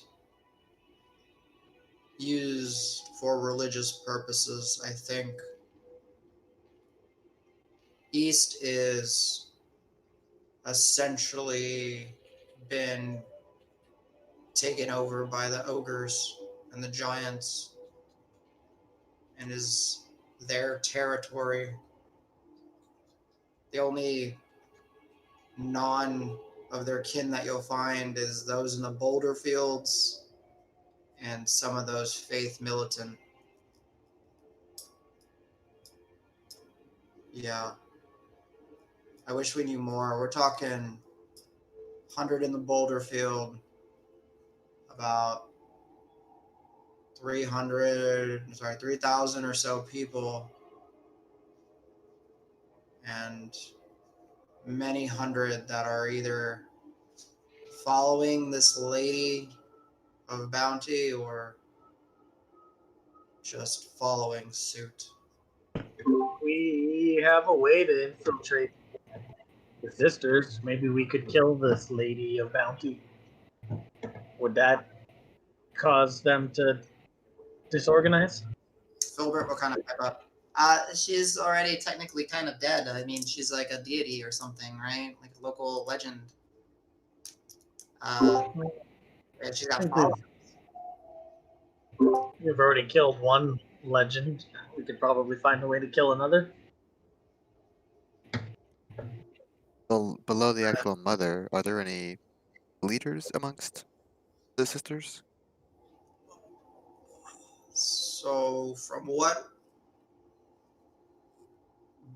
used for religious purposes, I think. East is essentially been taken over by the ogres and the giants and is their territory. The only non of their kin that you'll find is those in the boulder fields and some of those faith militant. Yeah. I wish we knew more. We're talking 100 in the boulder field, about 3,000 or so people, and many hundred that are either following this lady of bounty or just following suit. We have a way to infiltrate the sisters. Maybe we could kill this lady of bounty. Would that cause them to disorganize? Filbert will kind of pipe up. She's already technically kind of dead. I mean, she's like a deity or something, right? Like a local legend. And she's got followers. We've already killed one legend. We could probably find a way to kill another. Below the actual mother, are there any leaders amongst the sisters? So, from what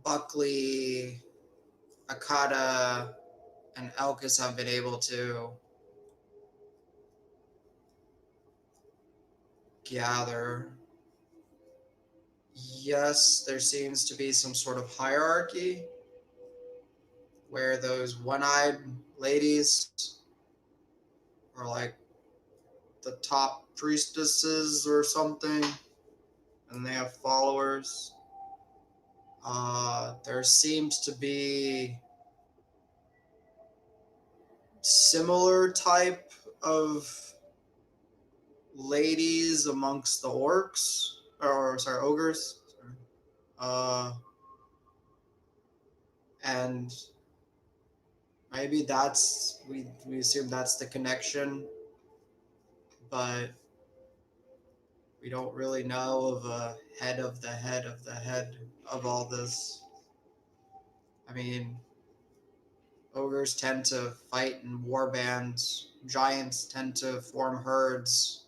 Buckley, Akata, and Elkis have been able to gather, yes, there seems to be some sort of hierarchy where those one-eyed ladies are like the top priestesses or something, and they have followers. There seems to be similar type of ladies amongst the orcs, or sorry, ogres. And maybe that's we assume that's the connection, but we don't really know of a head of the head of the head of all this. I mean, ogres tend to fight in war bands. Giants tend to form herds.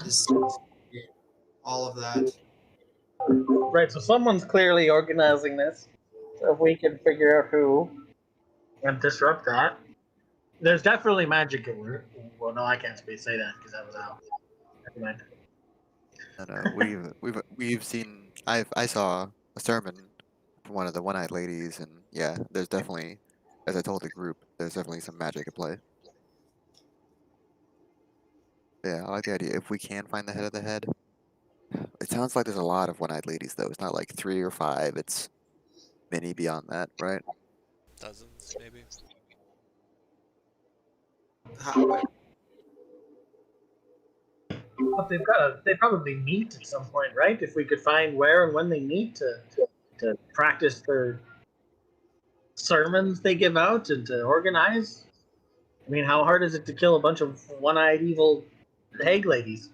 This, all of that. Right, so someone's clearly organizing this. So if we can figure out who and disrupt that. There's definitely magic in it. Well, no, I can't say that because that was out. Never mind. No, we've seen. I saw a sermon from one of the one-eyed ladies, and yeah, there's definitely, as I told the group, there's definitely some magic at play. Yeah, I like the idea. If we can find the head of the head, it sounds like there's a lot of one-eyed ladies though. It's not like 3 or 5. It's many beyond that, right? Dozens, maybe. But they probably meet at some point, right? If we could find where and when they meet to practice their sermons they give out and to organize. I mean, how hard is it to kill a bunch of one-eyed evil hag ladies?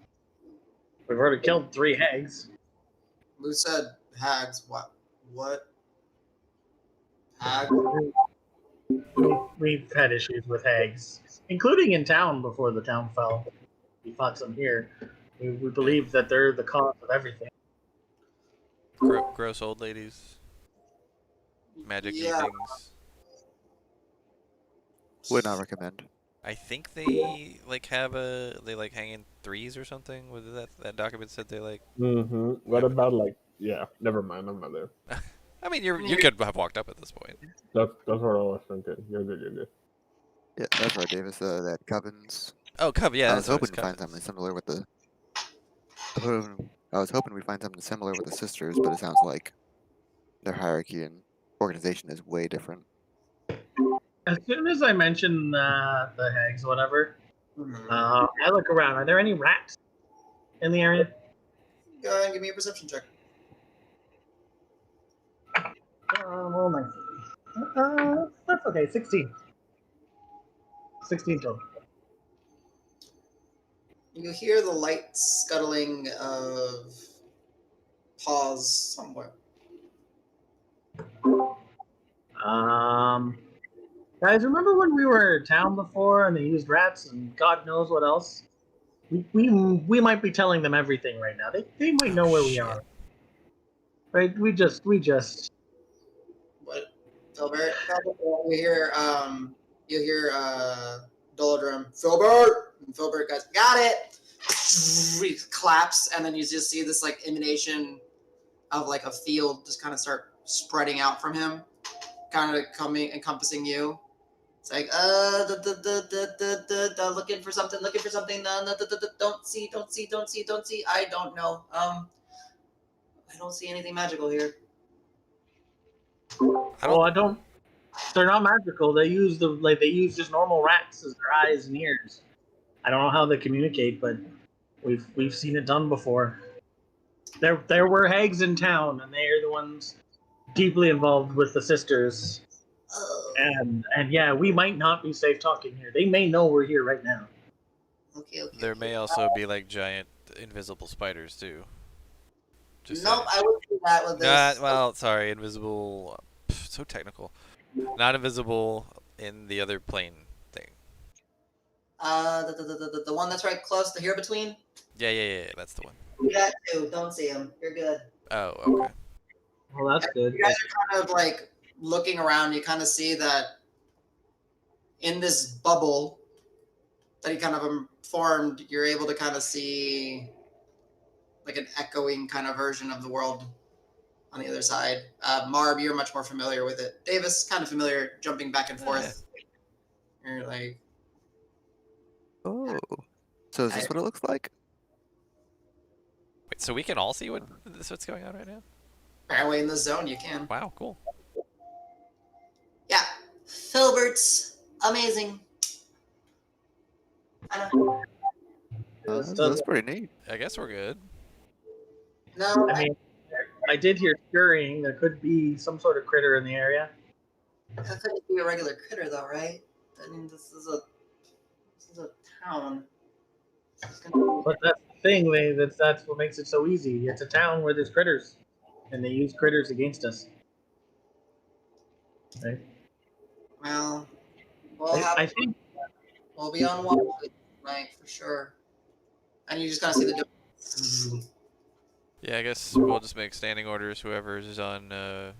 We've already killed 3 hags. Who said hags? What? What? Hag? We've had issues with hags, including in town before the town fell. We fought some here. We believe that they're the cause of everything. Gross old ladies. Magic-y Yeah. things. Would not recommend. I think they like have they like hang in 3s or something. Was that document said they like? Mm-hmm. What about like? Yeah, never mind. I'm not there. I mean, you could have walked up at this point. That's what I was thinking. You're good. You're good. Yeah, that's right, Davis. That Covens. Oh, Cub. Yeah, I that's was what hoping to find something similar with the. I was hoping we'd find something similar with the sisters, but it sounds like their hierarchy and organization is way different. As soon as I mention the hags, whatever, Mhm. I look around. Are there any rats in the area? Go ahead and give me a perception check. Well, That's okay. 16. 16 total. You hear the light scuttling of paws somewhere. Guys, remember when we were in town before and they used rats and God knows what else? We might be telling them everything right now. They might know where we shit. are. Right? We just What? Filbert? You hear Dolodrum, Filbert! And Filbert goes, got it! He claps, and then you just see this like emanation of like a field just kind of start spreading out from him, kind of encompassing you. It's like, looking for something, don't see, I don't know. I don't see anything magical here. I don't. They're not magical. They use they use just normal rats as their eyes and ears. I don't know how they communicate, but we've seen it done before. There were hags in town, and they are the ones deeply involved with the sisters. And yeah, we might not be safe talking here. They may know we're here right now. Okay. There may also be like giant invisible spiders too. Just Nope, saying. I wouldn't do that with this. Well, sorry, invisible. So technical. Not invisible in the other plane thing. The one that's right close to here between? Yeah, that's the one. Do that too. Don't see him. You're good. Oh, okay. Well, that's good. You guys are kind of like looking around. You kind of see that in this bubble that he kind of formed, you're able to kind of see like an echoing kind of version of the world on the other side. Marb, you're much more familiar with it. Davis, kind of familiar, jumping back and forth. You're like, Oh, so is this what it looks like? Wait, so we can all see what's going on right now? apparently in this zone you can. Wow, cool. Yeah, Filbert's amazing. I know. That's pretty neat. I guess we're good. No, I mean, I did hear scurrying. There could be some sort of critter in the area. that couldn't be a regular critter though, right? I mean, this is a town. But that's the thing. That's what makes it so easy. It's a town where there's critters, and they use critters against us. Right? Well, I think we'll be on watch tonight for sure. And you just kind of see the door. Yeah, I guess we'll just make standing orders. Whoever is on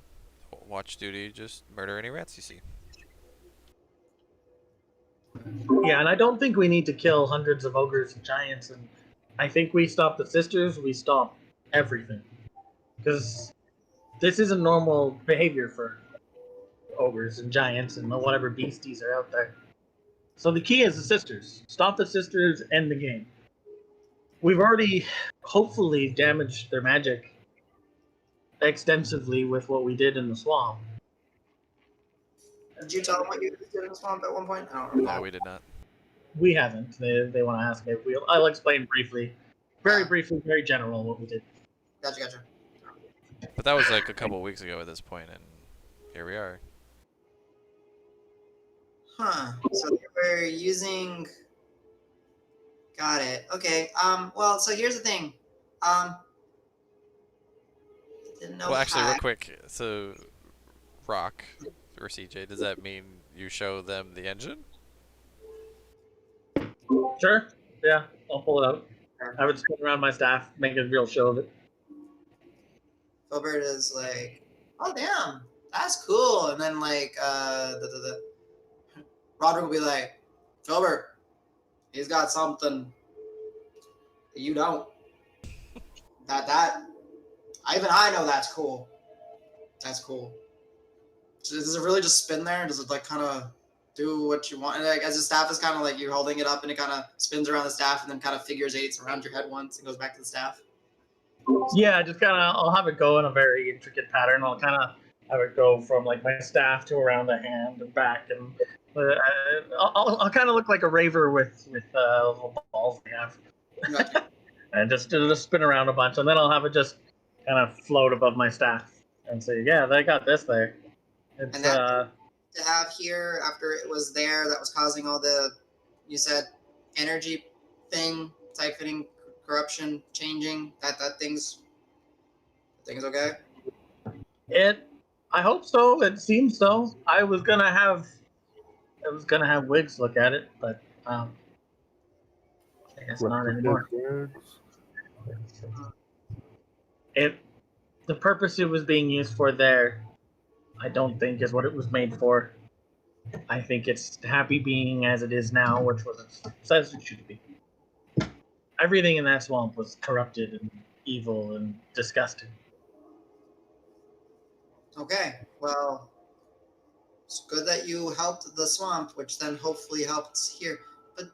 watch duty, just murder any rats you see. Yeah, and I don't think we need to kill hundreds of ogres and giants. And I think we stop the sisters. We stop everything, because this isn't normal behavior for ogres and giants and whatever beasties are out there. So the key is the sisters. Stop the sisters, end the game. We've already hopefully damaged their magic extensively with what we did in the swamp. Did you tell them what you did in the swamp at one point? I don't recall. No, we did not. We haven't. They want to ask if we. I'll explain briefly, very briefly, very general what we did. Gotcha. But that was like a couple weeks ago at this point, and here we are. Huh. So they were using. Got it. Okay. Well, so here's the thing. Didn't know. Well, actually, how. real quick. So, Rock or CJ, does that mean you show them the engine? Sure. Yeah, I'll pull it out. I would spin around my staff, make a real show of it. Filbert is like, oh damn, that's cool. And then like Roderick will be like, Filbert, he's got something that you don't. I know that's cool. That's cool. So does it really just spin there? Does it like kind of do what you want? And like as the staff is kind of like you're holding it up and it kind of spins around the staff and then kind of figures eights around your head once and goes back to the staff. Yeah, just kind of. I'll have it go in a very intricate pattern. I'll kind of have it go from like my staff to around the hand and back, and I'll kind of look like a raver with little balls they have, Gotcha. and just spin around a bunch, and then I'll have it just kind of float above my staff and say, "Yeah, they got this there." It's And that to have here after it was there that was causing all the, you said, energy thing, siphoning, corruption, changing. That thing's okay. it. I hope so. It seems so. I was gonna have Wiggs look at it, but I guess With not the big anymore. words. It the purpose it was being used for there, I don't think is what it was made for. I think it's happy being as it is now, which was it says it should be. Everything in that swamp was corrupted and evil and disgusting. Okay, well, it's good that you helped the swamp, which then hopefully helped here. But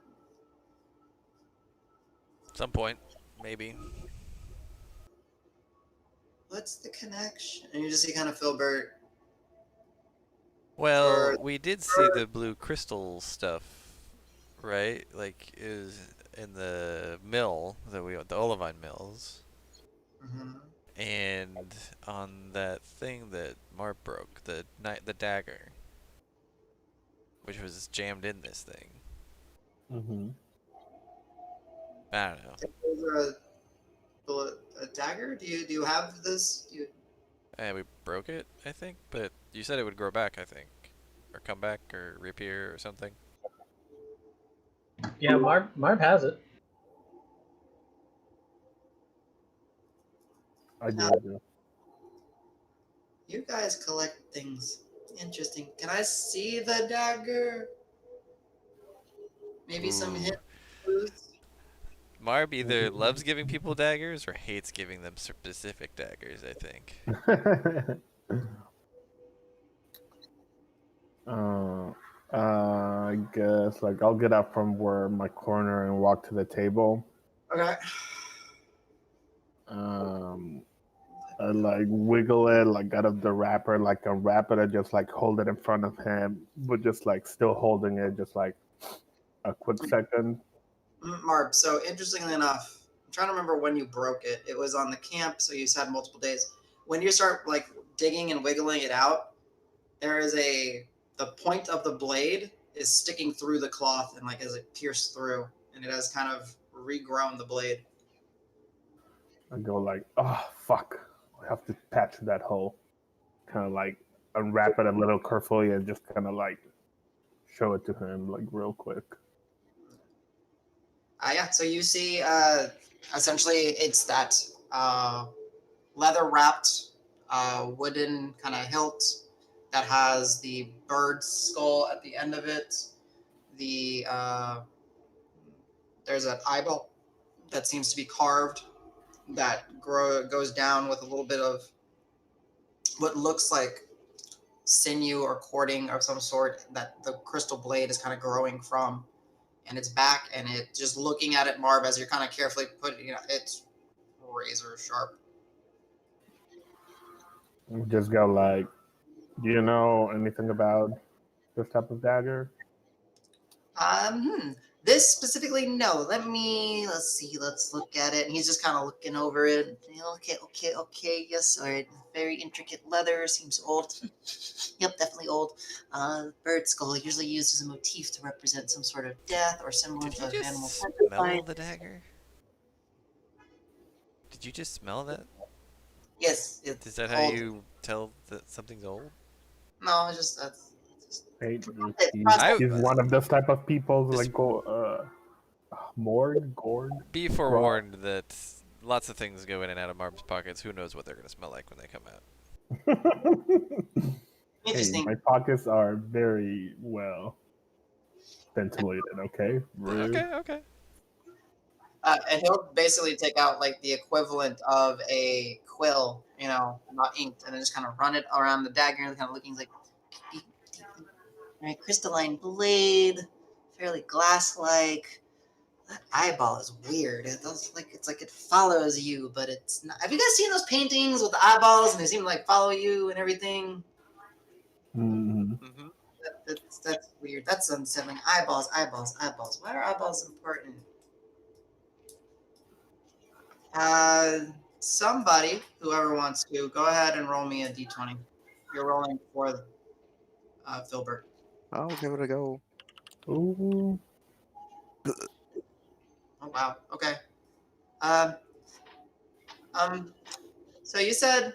Some point, maybe. what's the connection? And you just see kind of Filbert Well, for. we did see the blue crystal stuff, right? Like, is in the mill the olivine mills, Mhm. and on that thing that Mark broke, the dagger, which was jammed in this thing. Mm-hmm. I don't know. Is there a dagger? Do you have this? We broke it, I think, but you said it would grow back, I think, or come back, or reappear, or something. Yeah, Marv has it. I do. You guys collect things. Interesting. Can I see the dagger? Maybe some Ooh. hint clues? Marb either loves giving people daggers or hates giving them specific daggers, I think. I guess like I'll get up from where my corner and walk to the table. Okay. I like wiggle it like out of the wrapper, like unwrap it and just like hold it in front of him, but just like still holding it, just like a quick second. Marb, so interestingly enough, I'm trying to remember when you broke it. It was on the camp, so you said multiple days. When you start like digging and wiggling it out, there is the point of the blade is sticking through the cloth and like as it pierced through, and it has kind of regrown the blade. I go like, oh fuck, I have to patch that hole. Kind of like unwrap it a little carefully and just kind of like show it to him like real quick. Yeah, so you see essentially it's that leather wrapped wooden kind of hilt that has the bird skull at the end of it. There's an eyeball that seems to be carved that goes down with a little bit of what looks like sinew or cording of some sort that the crystal blade is kind of growing from, and it's back, and it just looking at it, Marv, as you're kind of carefully putting, it's razor sharp. Just go like, do you know anything about this type of dagger? This specifically, no. Let's see, let's look at it. And he's just kind of looking over it. Okay, yes, all right. Very intricate leather, seems old. Yep, definitely old. Bird skull, usually used as a motif to represent some sort of death or semblance Did you of animal just sacrifice. smell the dagger? Did you just smell that? Yes, it's Is that how old. you tell that something's old? No, it's just that's. Hey, I- he's one of those type of people like go morgue, gourd. Be forewarned that lots of things go in and out of Marb's pockets. Who knows what they're going to smell like when they come out? Hey, Interesting. my pockets are very well ventilated. Okay, rude. Okay. And he'll basically take out like the equivalent of a quill, not inked, and then just kind of run it around the dagger and kind of looking like, right, crystalline blade, fairly glass-like. That eyeball is weird. It's like it follows you, but it's not. Have you guys seen those paintings with the eyeballs and they seem to like follow you and everything? Mm-hmm. Mm-hmm. That's weird. That's unsettling. Eyeballs. Why are eyeballs important? Somebody, whoever wants to, go ahead and roll me a d20. You're rolling for Filbert. I'll give it a go. Ooh. Oh wow. Okay. Um. So you said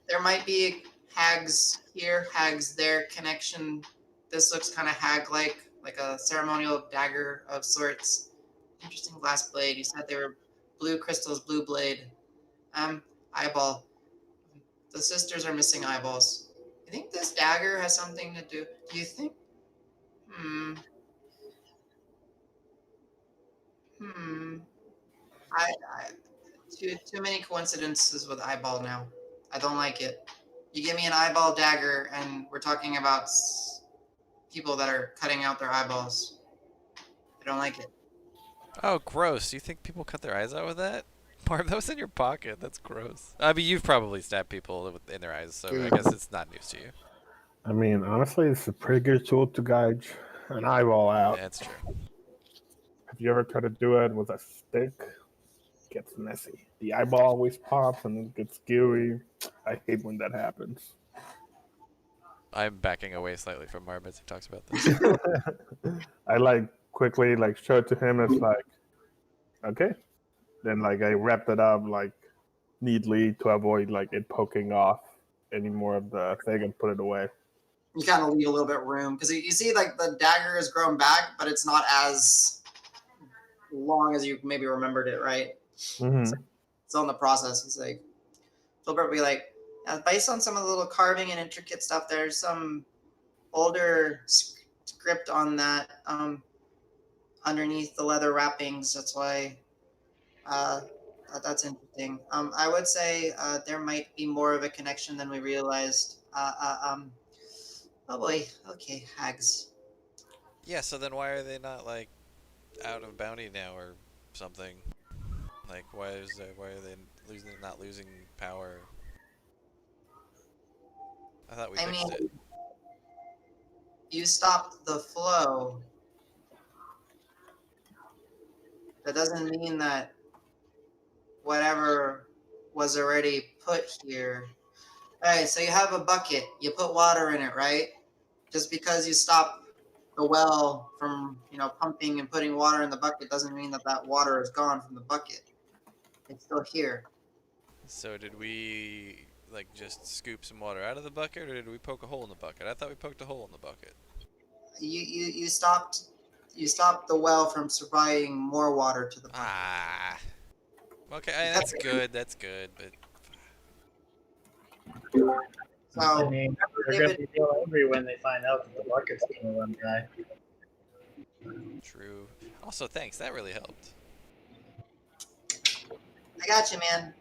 there might be hags here, hags there. Connection. This looks kind of hag-like a ceremonial dagger of sorts. Interesting glass blade. You said they were blue crystals, blue blade. Eyeball. The sisters are missing eyeballs. You think this dagger has something to do? Do you think? Hmm. Hmm. I too many coincidences with eyeball now. I don't like it. You give me an eyeball dagger, and we're talking about people that are cutting out their eyeballs. I don't like it. Oh, gross. You think people cut their eyes out with that? Marv, that was in your pocket. That's gross. I mean, you've probably stabbed people in their eyes, so I guess it's not news to you. I mean, honestly, it's a pretty good tool to gouge an eyeball out. Yeah, that's true. Have you ever tried to do it with a stick? It gets messy. The eyeball always pops and it gets gooey. I hate when that happens. I'm backing away slightly from Marv as he talks about this. I quickly show it to him. It's like, okay. Then I wrapped it up neatly to avoid it poking off any more of the thing and put it away. You kind of leave a little bit room because you see the dagger has grown back, but it's not as long as you maybe remembered it, right? Mm-hmm. Still in the process. It's like Filbert will be like, based on some of the little carving and intricate stuff, there's some older script on that underneath the leather wrappings. That's why that's interesting. I would say there might be more of a connection than we realized. Oh boy. Okay, hags. Yeah, so then why are they not out of bounty now or something? Why are they not losing power? I thought we fixed it. You stopped the flow. That doesn't mean that whatever was already put here. All right, so you have a bucket. You put water in it, right? Just because you stop the well from pumping and putting water in the bucket doesn't mean that water is gone from the bucket. It's still here. So did we just scoop some water out of the bucket, or did we poke a hole in the bucket? I thought we poked a hole in the bucket. You stopped the well from supplying more water to the bucket. Ah. Okay, that's good. That's good, but So I mean, they're going to be real angry when they find out that the bucket's going to run dry. true. Also, thanks. That really helped. I got you, man.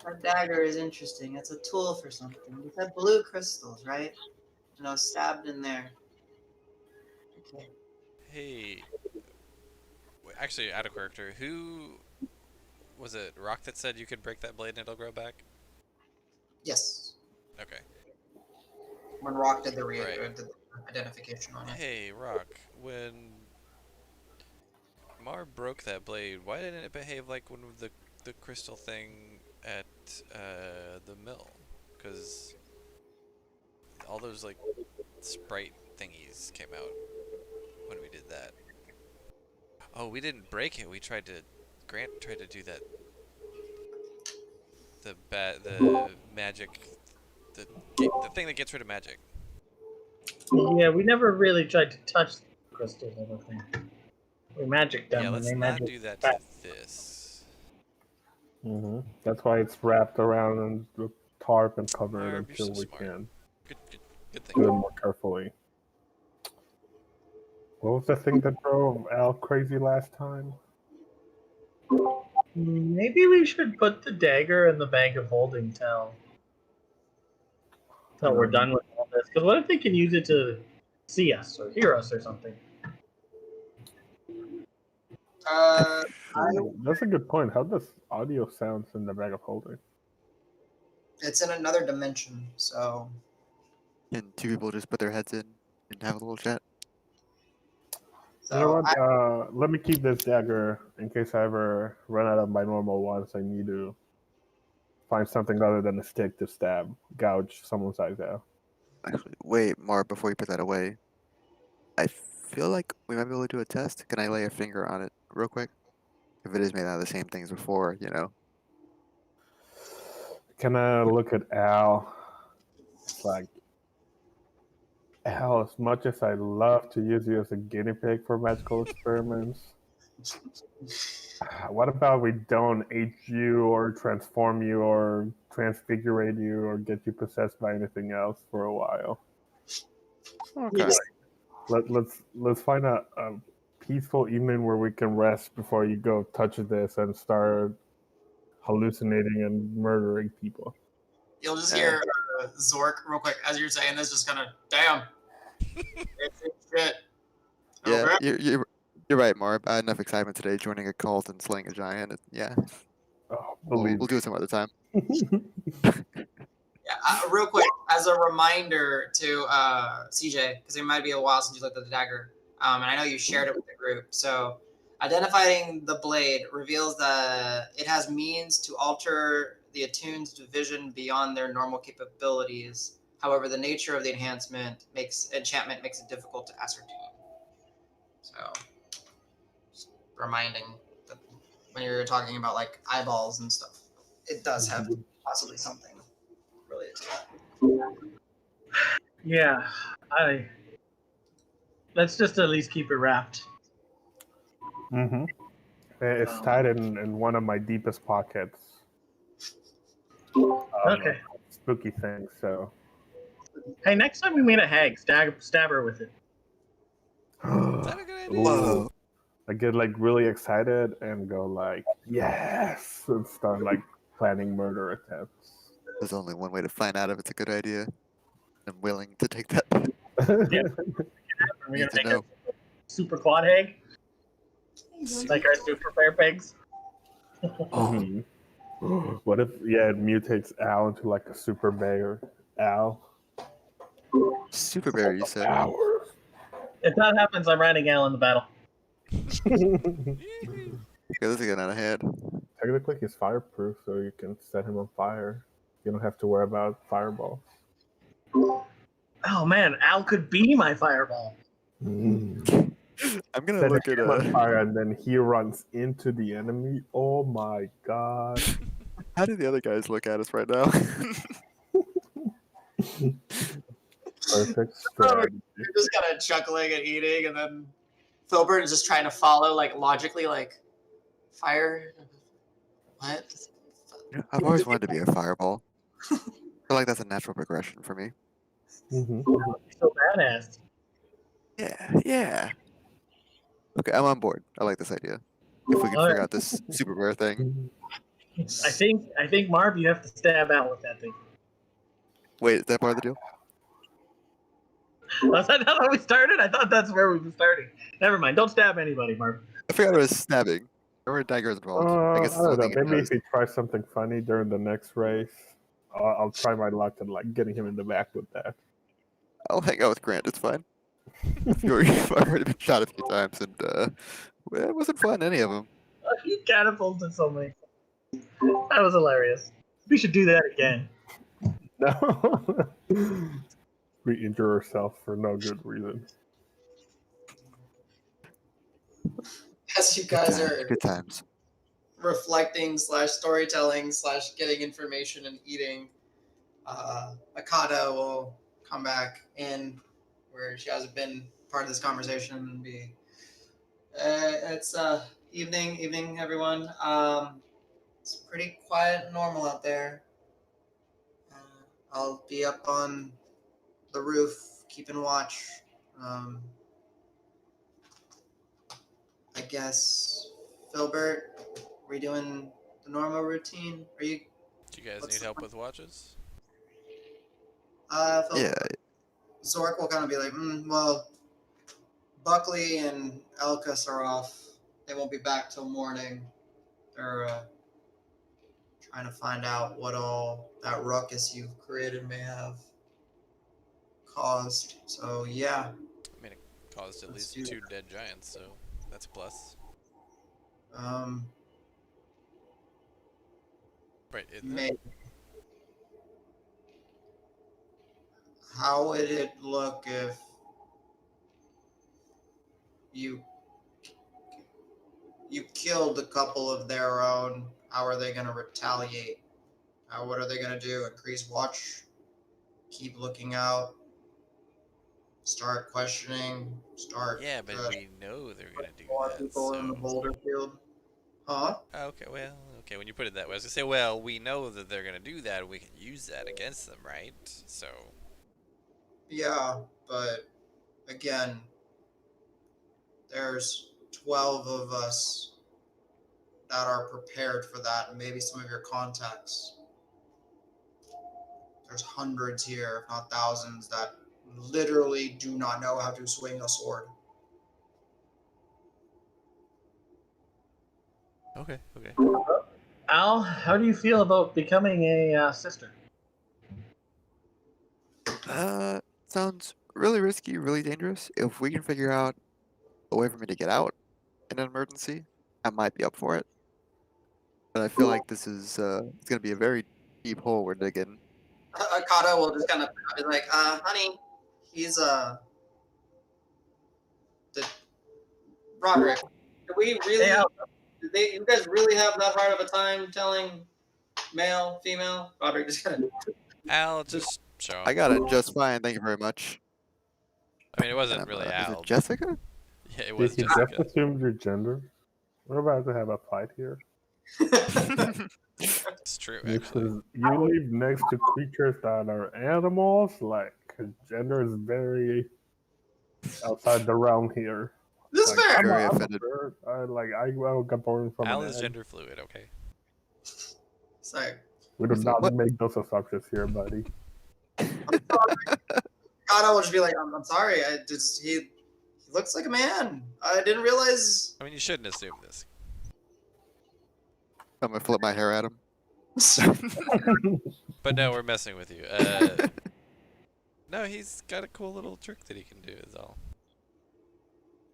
That dagger is interesting. It's a tool for something. You said blue crystals, right? Stabbed in there. Okay. Hey, actually, out of character, who was it? Rock that said you could break that blade and it'll grow back? Yes. Okay. When Rock did the Right. did the identification on it. Hey, Rock, when Mar broke that blade, why didn't it behave like one of the crystal thing at the mill? Because all those sprite thingies came out when we did that. Oh, we didn't break it. We tried to. Grant tried to do that. The magic, the thing that gets rid of magic. Yeah, we never really tried to touch the crystals, I don't think. We magic them. Yeah, and let's they not magic do that back. to this. Mm-hmm. That's why it's wrapped around in the tarp and covered Marv, you're until so we smart. can Good do it thinking. more carefully. What was the thing that drove Al crazy last time? Maybe we should put the dagger in the bag of holding till we're done with all this. Because what if they can use it to see us or hear us or something? That's a good point. How does audio sounds in the bag of holding? It's in another dimension, so. And two people just put their heads in and have a little chat. You know So what? Let me keep this dagger in case I ever run out of my normal ones. I need to find something other than a stick to gouge someone's eyes out. Actually, wait, Marv, before you put that away, I feel like we might be able to do a test. Can I lay a finger on it real quick? If it is made out of the same things before, you know. Can I look at Al? It's like, Al, as much as I love to use you as a guinea pig for magical experiments, what about we don't age you or transform you or transfigurate you or get you possessed by anything else for a while? Okay. Let's find a peaceful evening where we can rest before you go touch this and start hallucinating and murdering people. You'll just hear Zork real quick as you're saying this, just kind of, damn. It's shit. Yeah, Okay. you're right, Marv. I had enough excitement today joining a cult and slaying a giant. Yeah, Oh, we'll do it some other time. Yeah, real quick, as a reminder to CJ, because it might be a while since you looked at the dagger, and I know you shared it with the group. So, identifying the blade reveals that it has means to alter the attune's vision beyond their normal capabilities. However, the nature of the enchantment makes it difficult to ascertain. So, just reminding that when you're talking about like eyeballs and stuff, it does have possibly something related to that. Yeah, let's just at least keep it wrapped. Mm-hmm. It's tied in one of my deepest pockets. Okay. Spooky things. So. Hey, next time we meet a hag, stab her with it. Is that a good idea? Whoa. I get like really excited and go like, yes, and start like planning murder attempts. There's only one way to find out if it's a good idea. I'm willing to take that. Yeah. We're Need gonna to make know. a super quad hag, like our super bear pigs. Mhm. What if it mutates Al into like a super bear? Al. Super bear, you said. Powers. If that happens, I'm riding Al in the battle. Okay, this is getting out of hand. Technically, he's fireproof, so you can set him on fire. You don't have to worry about fireballs. Oh man, Al could be my fireball. I'm gonna Set look at him on fire, and then he runs into the enemy. Oh my god! How do the other guys look at us right now? Perfect strategy. You're just kind of chuckling and eating, and then Filbert is just trying to follow, like, logically, like, fire? What? I've always wanted to be a fireball. I feel like that's a natural progression for me. Mm-hmm. So badass. Yeah. Okay, I'm on board. I like this idea. If we can figure out this super rare thing. I think Marv, you have to stab Al with that thing. Wait, is that part of the deal? Was that not how we started? I thought that's where we were starting. Never mind. Don't stab anybody, Marv. I forgot it was stabbing. There were daggers involved. I guess I it's the don't only know. thing it Maybe does. if he tries something funny during the next race, I'll try my luck at like getting him in the back with that. I'll hang out with Grant. It's fine. I've already been shot a few times, and it wasn't fun. Any of them. He catapulted so many. That was hilarious. We should do that again. No. Re-injure herself for no good reason. As you guys are Good times. reflecting / storytelling / getting information and eating, Akata will come back in where she hasn't been part of this conversation and be. It's evening, everyone. It's pretty quiet and normal out there. I'll be up on the roof, keeping watch. I guess, Filbert, are we doing the normal routine? Are you? Do you guys need help with watches? Yeah. Zork will kind of be like, well, Buckley and Elkus are off. They won't be back till morning. They're trying to find out what all that ruckus you've created may have caused. So yeah. I mean, it caused at least 2 dead giants, so that's a plus. Um. Right, isn't Maybe. it? How would it look if you killed a couple of their own? How are they going to retaliate? What are they going to do? Increase watch? Keep looking out? Start questioning? Start Yeah, but we know they're gonna do more that, people in the so. boulder field? Huh? Okay, well, okay, when you put it that way, I was gonna say, well, we know that they're gonna do that, and we can use that against them, right? So. Yeah, but again, there's 12 of us that are prepared for that, and maybe some of your contacts. There's hundreds here, if not thousands, that literally do not know how to swing a sword. Okay, okay. Al, how do you feel about becoming a sister? Sounds really risky, really dangerous. If we can figure out a way for me to get out in an emergency, I might be up for it. But I feel like this is it's gonna be a very deep hole we're digging. Akata will just kind of be like, honey, he's, the Roderick. Do we really, Hey, Al. you guys really have that hard of a time telling male, female? Roderick just kind of, Al, just show I him. got it just fine, thank you very much. I mean, it And wasn't really is it Al. Jessica? Yeah, it Did was he just Jessica. assume your gender? We're about to have a fight here. It's true, actually. You live next to creatures that are animals. Like gender is very outside the realm here. this is Like fair. Very I'm a offended. bird. I got born from Al an is egg. gender fluid, okay? Sorry. We do not What? make those assumptions here, buddy. Akata will just be like, I'm sorry, he looks like a man. I didn't realize. I mean, you shouldn't assume this. I'm gonna flip my hair at him. But no, we're messing with you. No, he's got a cool little trick that he can do, is all.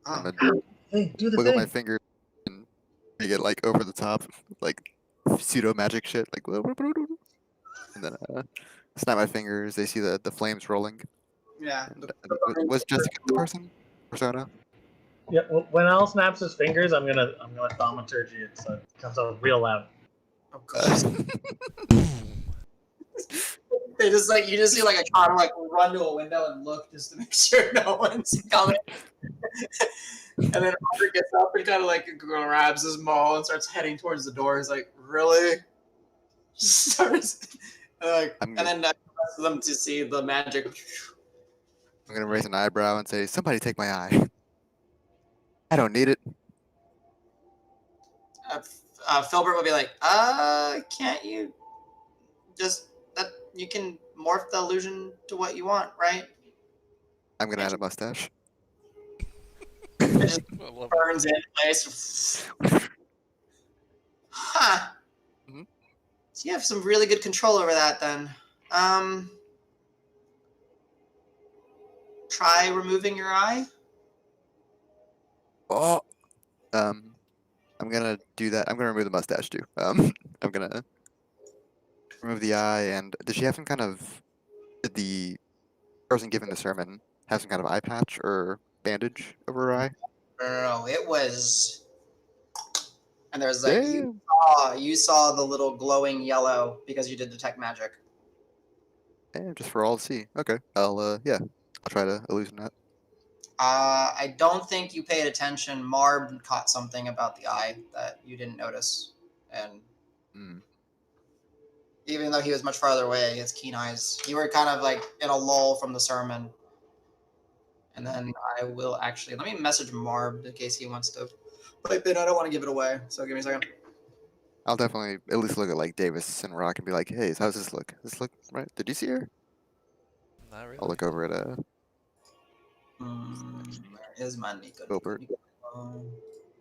I'm Oh, gonna Hey, do the wiggle my thing. finger and make it like over the top, like pseudo magic shit, like and then snap my fingers. They see the flames rolling. yeah. And, was Jessica the person? Persona? Yeah, when Al snaps his fingers, I'm gonna thaumaturgy it so it comes out real loud. Of course. They just like you just see like a car like run to a window and look just to make sure no one's coming. And then Audrey gets up and kind of like grabs his maul and starts heading towards the door. He's like, "Really?" Starts and then the rest of them to see the magic. I'm gonna raise an eyebrow and say, "Somebody take my eye." I don't need it. Filbert will be like, can't you just that you can morph the illusion to what you want, right?" I'm gonna add a mustache. It just I love burns in place. Huh. Mhm. So you have some really good control over that then. Try removing your eye. Oh, I'm gonna do that. I'm gonna remove the mustache too. I'm gonna remove the eye. And did she have some kind of? Did the person giving the sermon have some kind of eye patch or bandage over her eye? No, it was. And there's like Damn. you saw the little glowing yellow because you did detect magic. Damn, just for all to see. Okay, yeah, I'll try to illusion that. I don't think you paid attention. Marb caught something about the eye that you didn't notice, and Mm. even though he was much farther away, his keen eyes. You were kind of like in a lull from the sermon. And then I will actually let me message Marb in case he wants to pipe in. I don't want to give it away, so give me a second. I'll definitely at least look at like Davis and Rock and be like, "Hey, how's this look? Does this look right? Did you see her?" Not really. I'll look over at Where is my Nico? Filbert.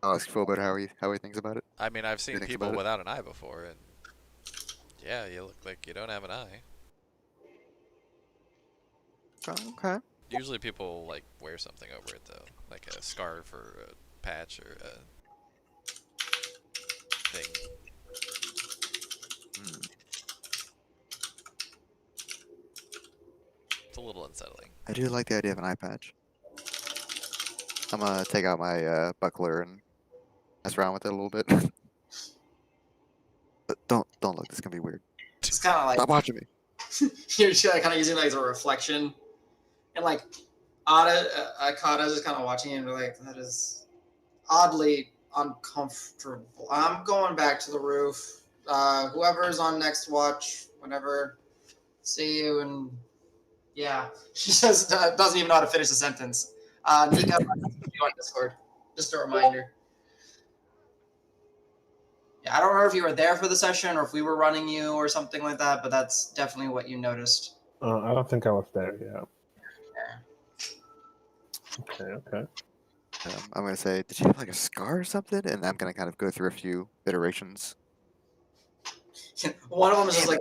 I'll ask Filbert how he thinks about it. I mean, I've seen thinks people about it? without an eye before, and yeah, you look like you don't have an eye. Okay. Usually people like wear something over it though, like a scarf or a patch or a thing. Hmm. It's a little unsettling. I do like the idea of an eye patch. I'm gonna take out my buckler and mess around with it a little bit. But don't look. This is gonna be weird. It's kind of like Stop watching me. you're just kind of using it as a reflection, and like Akata's just kind of watching it and be like, that is oddly uncomfortable. I'm going back to the roof. Whoever's on next watch, whenever, see you. And yeah, she says doesn't even know how to finish the sentence. Nika, you on Discord. Just a reminder. Yeah, I don't remember if you were there for the session or if we were running you or something like that, but that's definitely what you noticed. I don't think I was there. Yeah. Okay. I'm gonna say, did you have like a scar or something? And I'm gonna kind of go through a few iterations. One of them is just like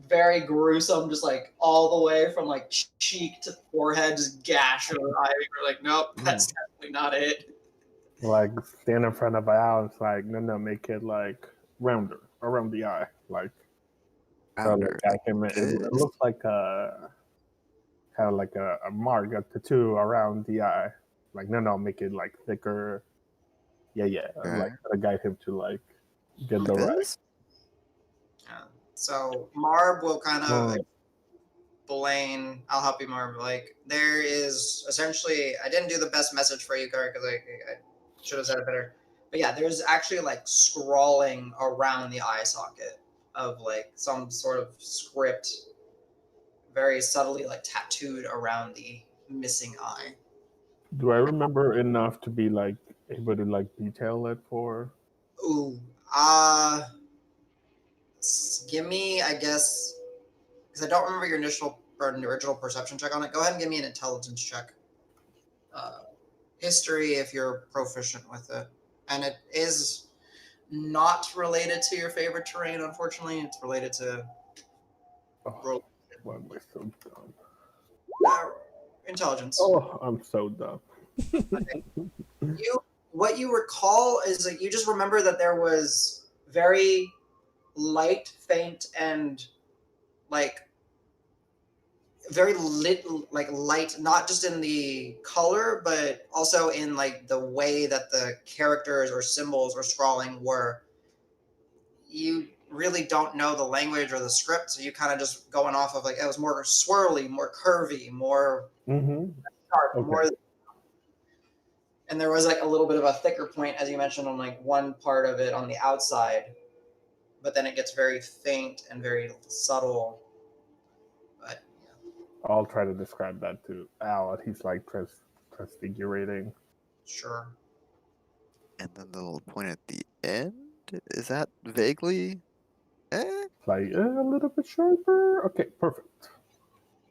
very gruesome, just like all the way from like cheek to forehead, just gash in the eye. We're like, nope, that's definitely not it. Like stand in front of Al, it's like no, make it like rounder around the eye, like. Rounder, So like it looks like kind of like a mark, a tattoo around the eye. Like no, make it like thicker. Yeah. Okay. Like try to guide him to like get Like the right. this? Yeah. So Marb will kind of explain. I'll help you, Marb. Like there is essentially, I didn't do the best message for you, Gar, because I should have said it better. But yeah, there's actually like scrawling around the eye socket of like some sort of script, very subtly like tattooed around the missing eye. Do I remember enough to be like able to like detail it for? Ooh, give me, I guess, because I don't remember your original perception check on it. Go ahead and give me an intelligence check. History, if you're proficient with it, and it is not related to your favorite terrain. Unfortunately, it's related to Why am I so dumb? Intelligence. Oh, I'm so dumb. What you recall is that you just remember that there was very light, faint, and like very lit, like light, not just in the color, but also in like the way that the characters or symbols or scrawling were. You really don't know the language or the script, so you kind of just going off of like it was more swirly, more curvy, more sharp, more. And there was like a little bit of a thicker point, as you mentioned, on like one part of it on the outside, but then it gets very faint and very subtle. But yeah. I'll try to describe that to Al. He's like transfigurating. Sure. And then the little point at the end, is that vaguely? Like a little bit sharper. Okay, perfect.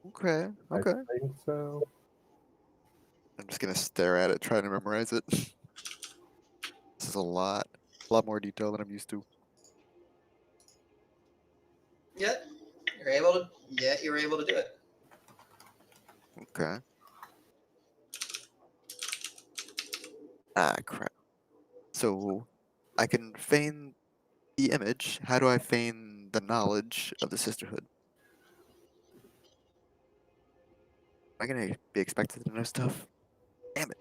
Okay. I think so. I'm just gonna stare at it, trying to memorize it. This is a lot more detail than I'm used to. Yeah, you're able to. Yeah, you're able to do it. Okay. Ah, crap. So, I can feign the image. How do I feign the knowledge of the sisterhood? Am I gonna be expected to know stuff? Damn it.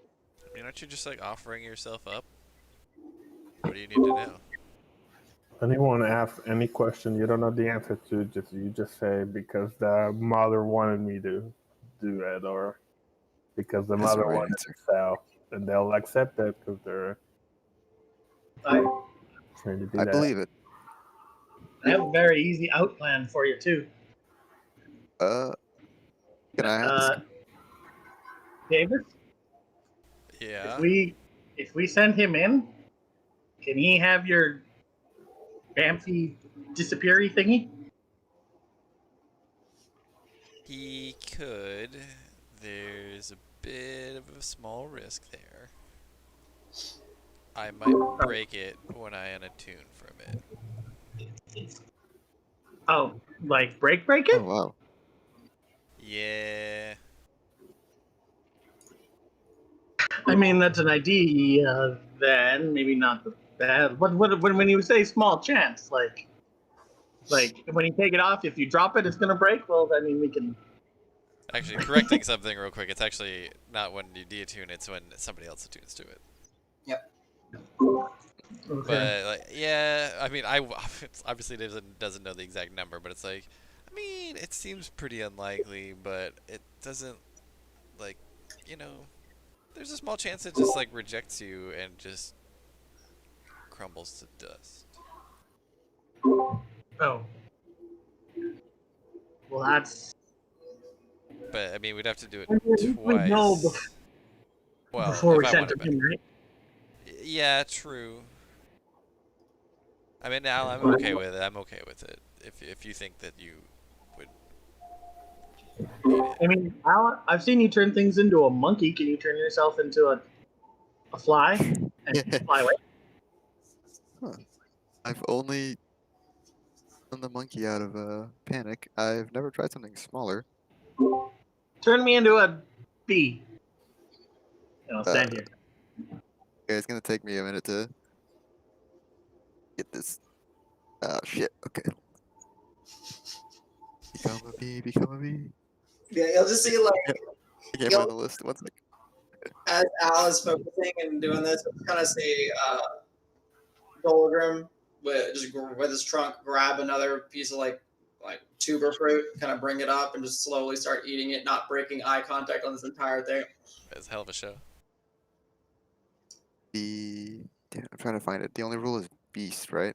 I mean, aren't you just like offering yourself up? What do you need to know? Anyone asks any question you don't know the answer to, you just say because the mother wanted me to do it, or because the That's the mother right wanted answer. to sell, and they'll accept it because they're trying to do I that. believe it. I have a very easy out plan for you too. Can I ask? David, Yeah. if we send him in, can he have your Bamfy disappeary thingy? He could. There's a bit of a small risk there. I might break it when I unattune from it. Oh, like break it? Oh wow. Yeah. I mean, that's an idea. Then maybe not the bad. What when you say small chance, like when you take it off, if you drop it, it's gonna break. Well, I mean, we can. Actually, correcting something real quick. It's actually not when you deattune, it's when somebody else attunes to it. Yep. Okay. But like, yeah, I mean, obviously doesn't know the exact number, but it's like, I mean, it seems pretty unlikely, but it doesn't, like, you know, there's a small chance it just like rejects you and just crumbles to dust. Oh. Well, that's. But I mean, we'd have to do it We know twice. Well, before if we I sent want it him in, back. right? Yeah, true. I mean, now I'm okay with it. I'm okay with it. If you think that you would need it. I mean, Al, I've seen you turn things into a monkey. Can you turn yourself into a fly and fly away? Huh. I've only done the monkey out of panic. I've never tried something smaller. Turn me into a bee. And I'll Uh, stand here. Okay, it's gonna take me a minute to get this. Oh shit. Okay. Become a bee. Become a bee. Yeah, you'll just see like I can't find the list. One sec. as Al is focusing and doing this, you'll kind of see Dolgrim with his trunk grab another piece of like tuber fruit, kind of bring it up and just slowly start eating it, not breaking eye contact on this entire thing. It's a hell of a show. Damn, I'm trying to find it. The only rule is beast, right?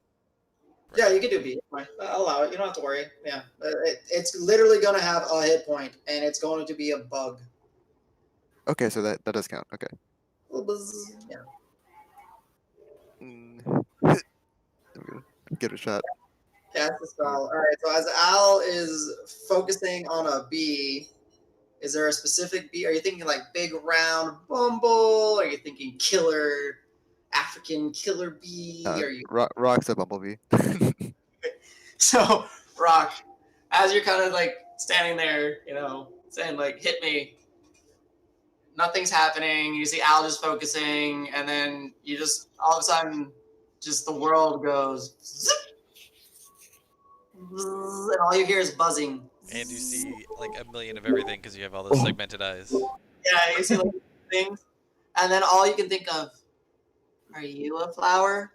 Yeah, you can do B. Fine. I'll allow it. You don't have to worry. Yeah, it's literally going to have a hit point, and it's going to be a bug. Okay, so that does count. Okay. Yeah. I'm gonna get a shot. Cast the spell. All right. So as Al is focusing on a bee, is there a specific bee? Are you thinking like big round bumble? Are you thinking killer African killer bee? Are you Rock's a bumblebee. so Rock? As you're kind of like standing there, saying like hit me. Nothing's happening. You see Al just focusing, and then you just all of a sudden, just the world goes zip, and all you hear is buzzing. And you see like a million of everything because you have all those segmented eyes. Yeah, you see like things, and then all you can think of, are you a flower?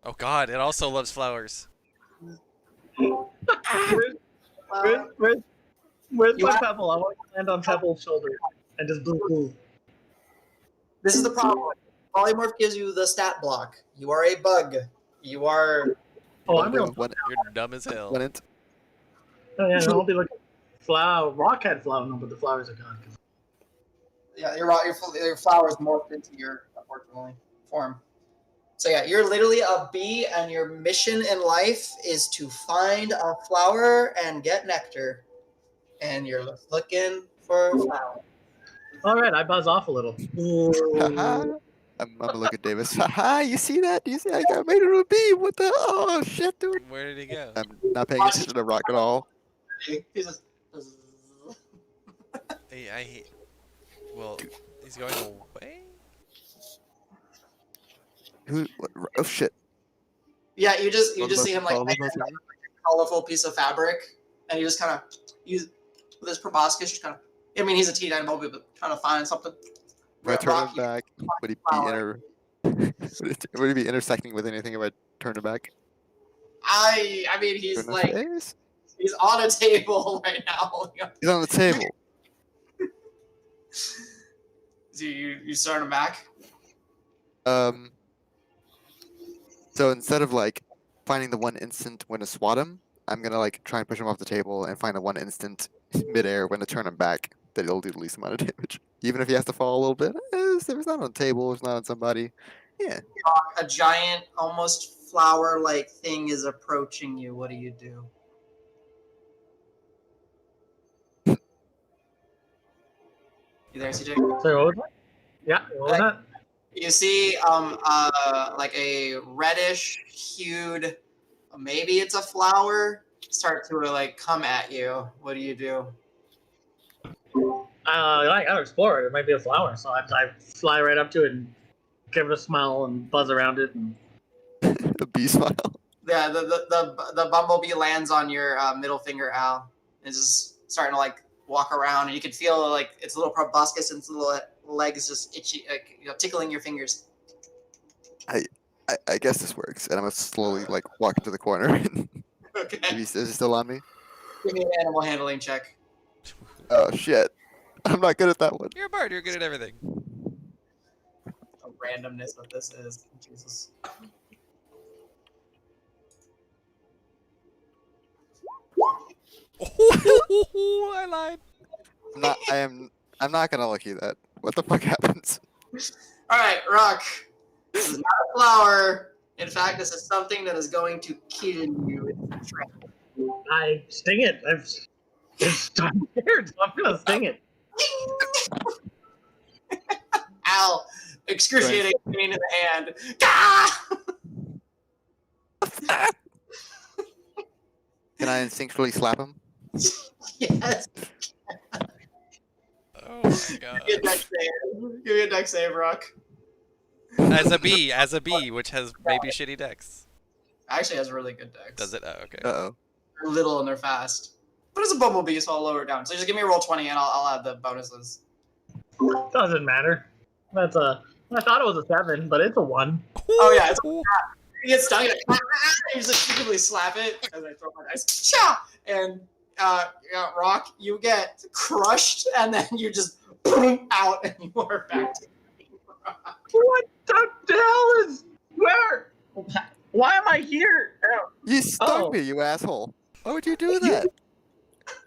Oh God! It also loves flowers. Where's You my have- Pebble? I want to land on Pebble's shoulder and just blue. This is the problem. Polymorph gives you the stat block. You are a bug. You are. Oh, I'm real. You're dumb as hell. One int. Oh, yeah, I'll be looking. Flower. Rock had flower, no, but the flowers are gone. Yeah, your flowers morphed into your, unfortunately, form. So yeah, you're literally a bee, and your mission in life is to find a flower and get nectar. And you're looking for a flower. All right, I buzz off a little. Haha. I'm gonna look at Davis. Haha, you see that? Do you see? I got made into a bee. What the? Oh shit, dude. Where did he go? I'm not paying attention to Rock at all. He's just. Well, he's going away. Oh shit. Yeah, you just see him like Follow make the a colorful piece of fabric, and you just kind of use with his proboscis, just kind of. I mean, he's a T9 mobile, but trying to find something. If I turn Rock, him back, would he would he be intersecting with anything if I turn him back? I mean, he's Turn like his face? he's on a table right now. He's on the table. So you start him back. So instead of like finding the one instant when to swat him, I'm gonna like try and push him off the table and find the one instant midair when to turn him back that it'll do the least amount of damage. Even if he has to fall a little bit, if it's not on a table, it's not on somebody. Yeah. A giant, almost flower-like thing is approaching you. What do you do? You there, CJ? So what was that? Yeah, what was that? You see, like a reddish hued, maybe it's a flower, start to like come at you. What do you do? I gotta explore it. It might be a flower, so I fly right up to it and give it a smell and buzz around it. And A bee smile. Yeah, the bumblebee lands on your middle finger, Al. It's just starting to like walk around, and you can feel like its little proboscis and its little legs just itchy, like tickling your fingers. I guess this works, and I'm gonna slowly like walk into the corner. Okay. Is he still on me? Give me an animal handling check. Oh shit! I'm not good at that one. You're a bard. You're good at everything. The randomness of this is Jesus. Oh, I lied. I'm not gonna lucky that. What the fuck happens? All right, Rock. This is not a flower. In fact, this is something that is going to kill you. It's a trap. I sting it. I'm scared, so I'm gonna sting it. Ow! Excruciating pain in the hand. Ah! Can I instinctually slap him? Yes. Oh my god. Give me a dex save. Give me a dex save, Rock. As a bee, which has maybe shitty decks. Actually has a really good dex. Does it? Oh, okay. Uh-oh. They're little and they're fast. But it's a bumblebee, so I'll lower it down. So just give me a roll 20 and I'll add the bonuses. Doesn't matter. That's a. I thought it was a 7, but it's a 1. Oh yeah, it's you get stung, you're like, you just stupidly slap it as I throw my dice. Cha! And Rock, you get crushed, and then you just boom out, and you are back to Rock. What the hell is where? Why am I here? You stung Oh. me, you asshole! Why would you do that?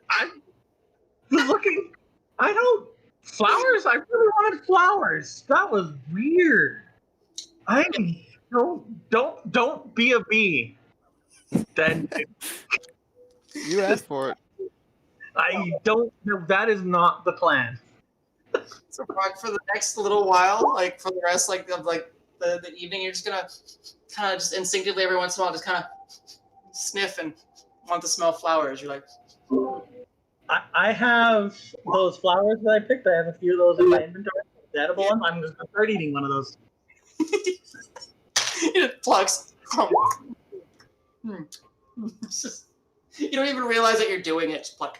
I was looking. I don't. Flowers? I really wanted flowers. That was weird. I don't be a bee. Then You asked for it. I don't. No, that is not the plan. So Rock, for the next little while, like for the rest of the evening, you're just gonna kind of just instinctively every once in a while just kind of sniff and want to smell flowers. You're like, I have those flowers that I picked. I have a few of those in my inventory. The edible ones. I'm just gonna start eating one of those. it plucks. It's just, you don't even realize that you're doing it. Just pluck.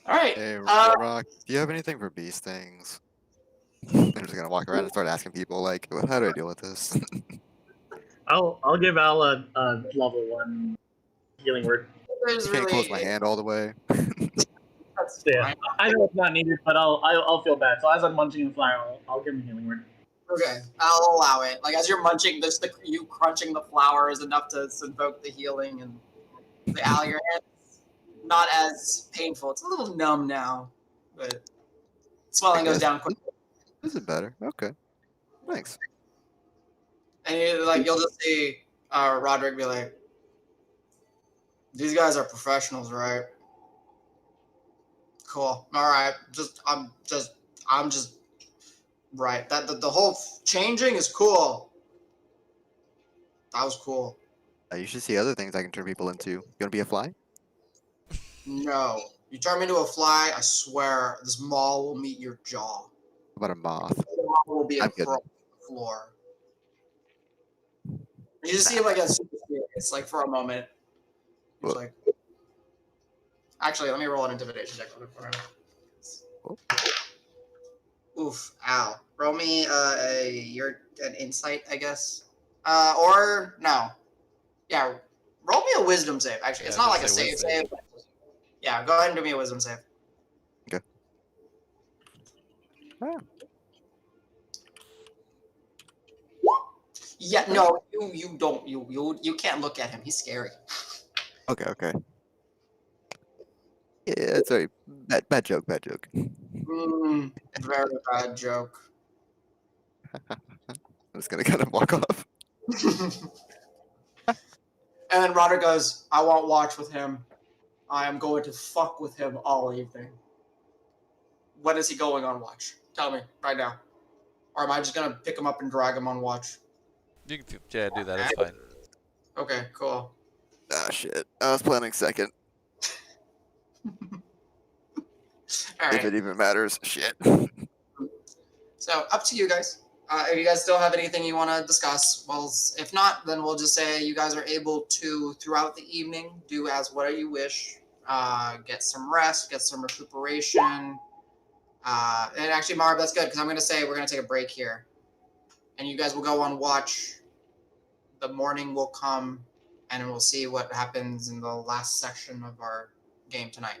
All right. Hey, Rock, do you have anything for bee stings? I'm just gonna walk around and start asking people, like, how do I deal with this? I'll give Al a level 1 healing word. There's I can't really, close my hand all the way. that's Yeah, fine. I know it's not needed, but I'll feel bad. So as I'm munching the flower, I'll give him a healing word. Okay, I'll allow it. Like as you're munching, you crunching the flower is enough to invoke the healing, and the Al, your hand's not as painful. It's a little numb now, but swelling goes down quickly. This is better. Okay. Thanks. And you'll just see Roderick be like, "These guys are professionals, right? Cool. All right. I'm just right. That the whole changing is cool. That was cool. You should see other things I can turn people into. You want to be a fly? No, you turn me into a fly. I swear, this maul will meet your jaw. How about a moth? The maul will be I'm a good. floor. You just see him like as super serious, like for a moment. He's What? like, actually, let me roll an intimidation check real quick. Oof, ow. Roll me an insight, I guess. Or no. Yeah, roll me a wisdom save. Actually, it's Yeah, not just like a say save wisdom. save. But yeah, go ahead and do me a wisdom save. Okay. Ah. Yeah, no, you don't you can't look at him. He's scary. Okay. Yeah, it's a bad joke. Very bad joke. I'm just gonna kind of walk off. And then Roderick goes, I won't watch with him. I am going to fuck with him all evening. When is he going on watch? Tell me right now. Or am I just going to pick him up and drag him on watch? You can do that. It's fine. Okay, cool. Ah, shit. I was planning second. All If right. it even matters. Shit. So up to you guys. If you guys still have anything you want to discuss, well, if not, then we'll just say you guys are able to, throughout the evening, do as whatever you wish. get some rest, get some recuperation. And actually, Marv, that's good because I'm going to say we're going to take a break here. And you guys will go on watch. The morning will come and we'll see what happens in the last section of our game tonight.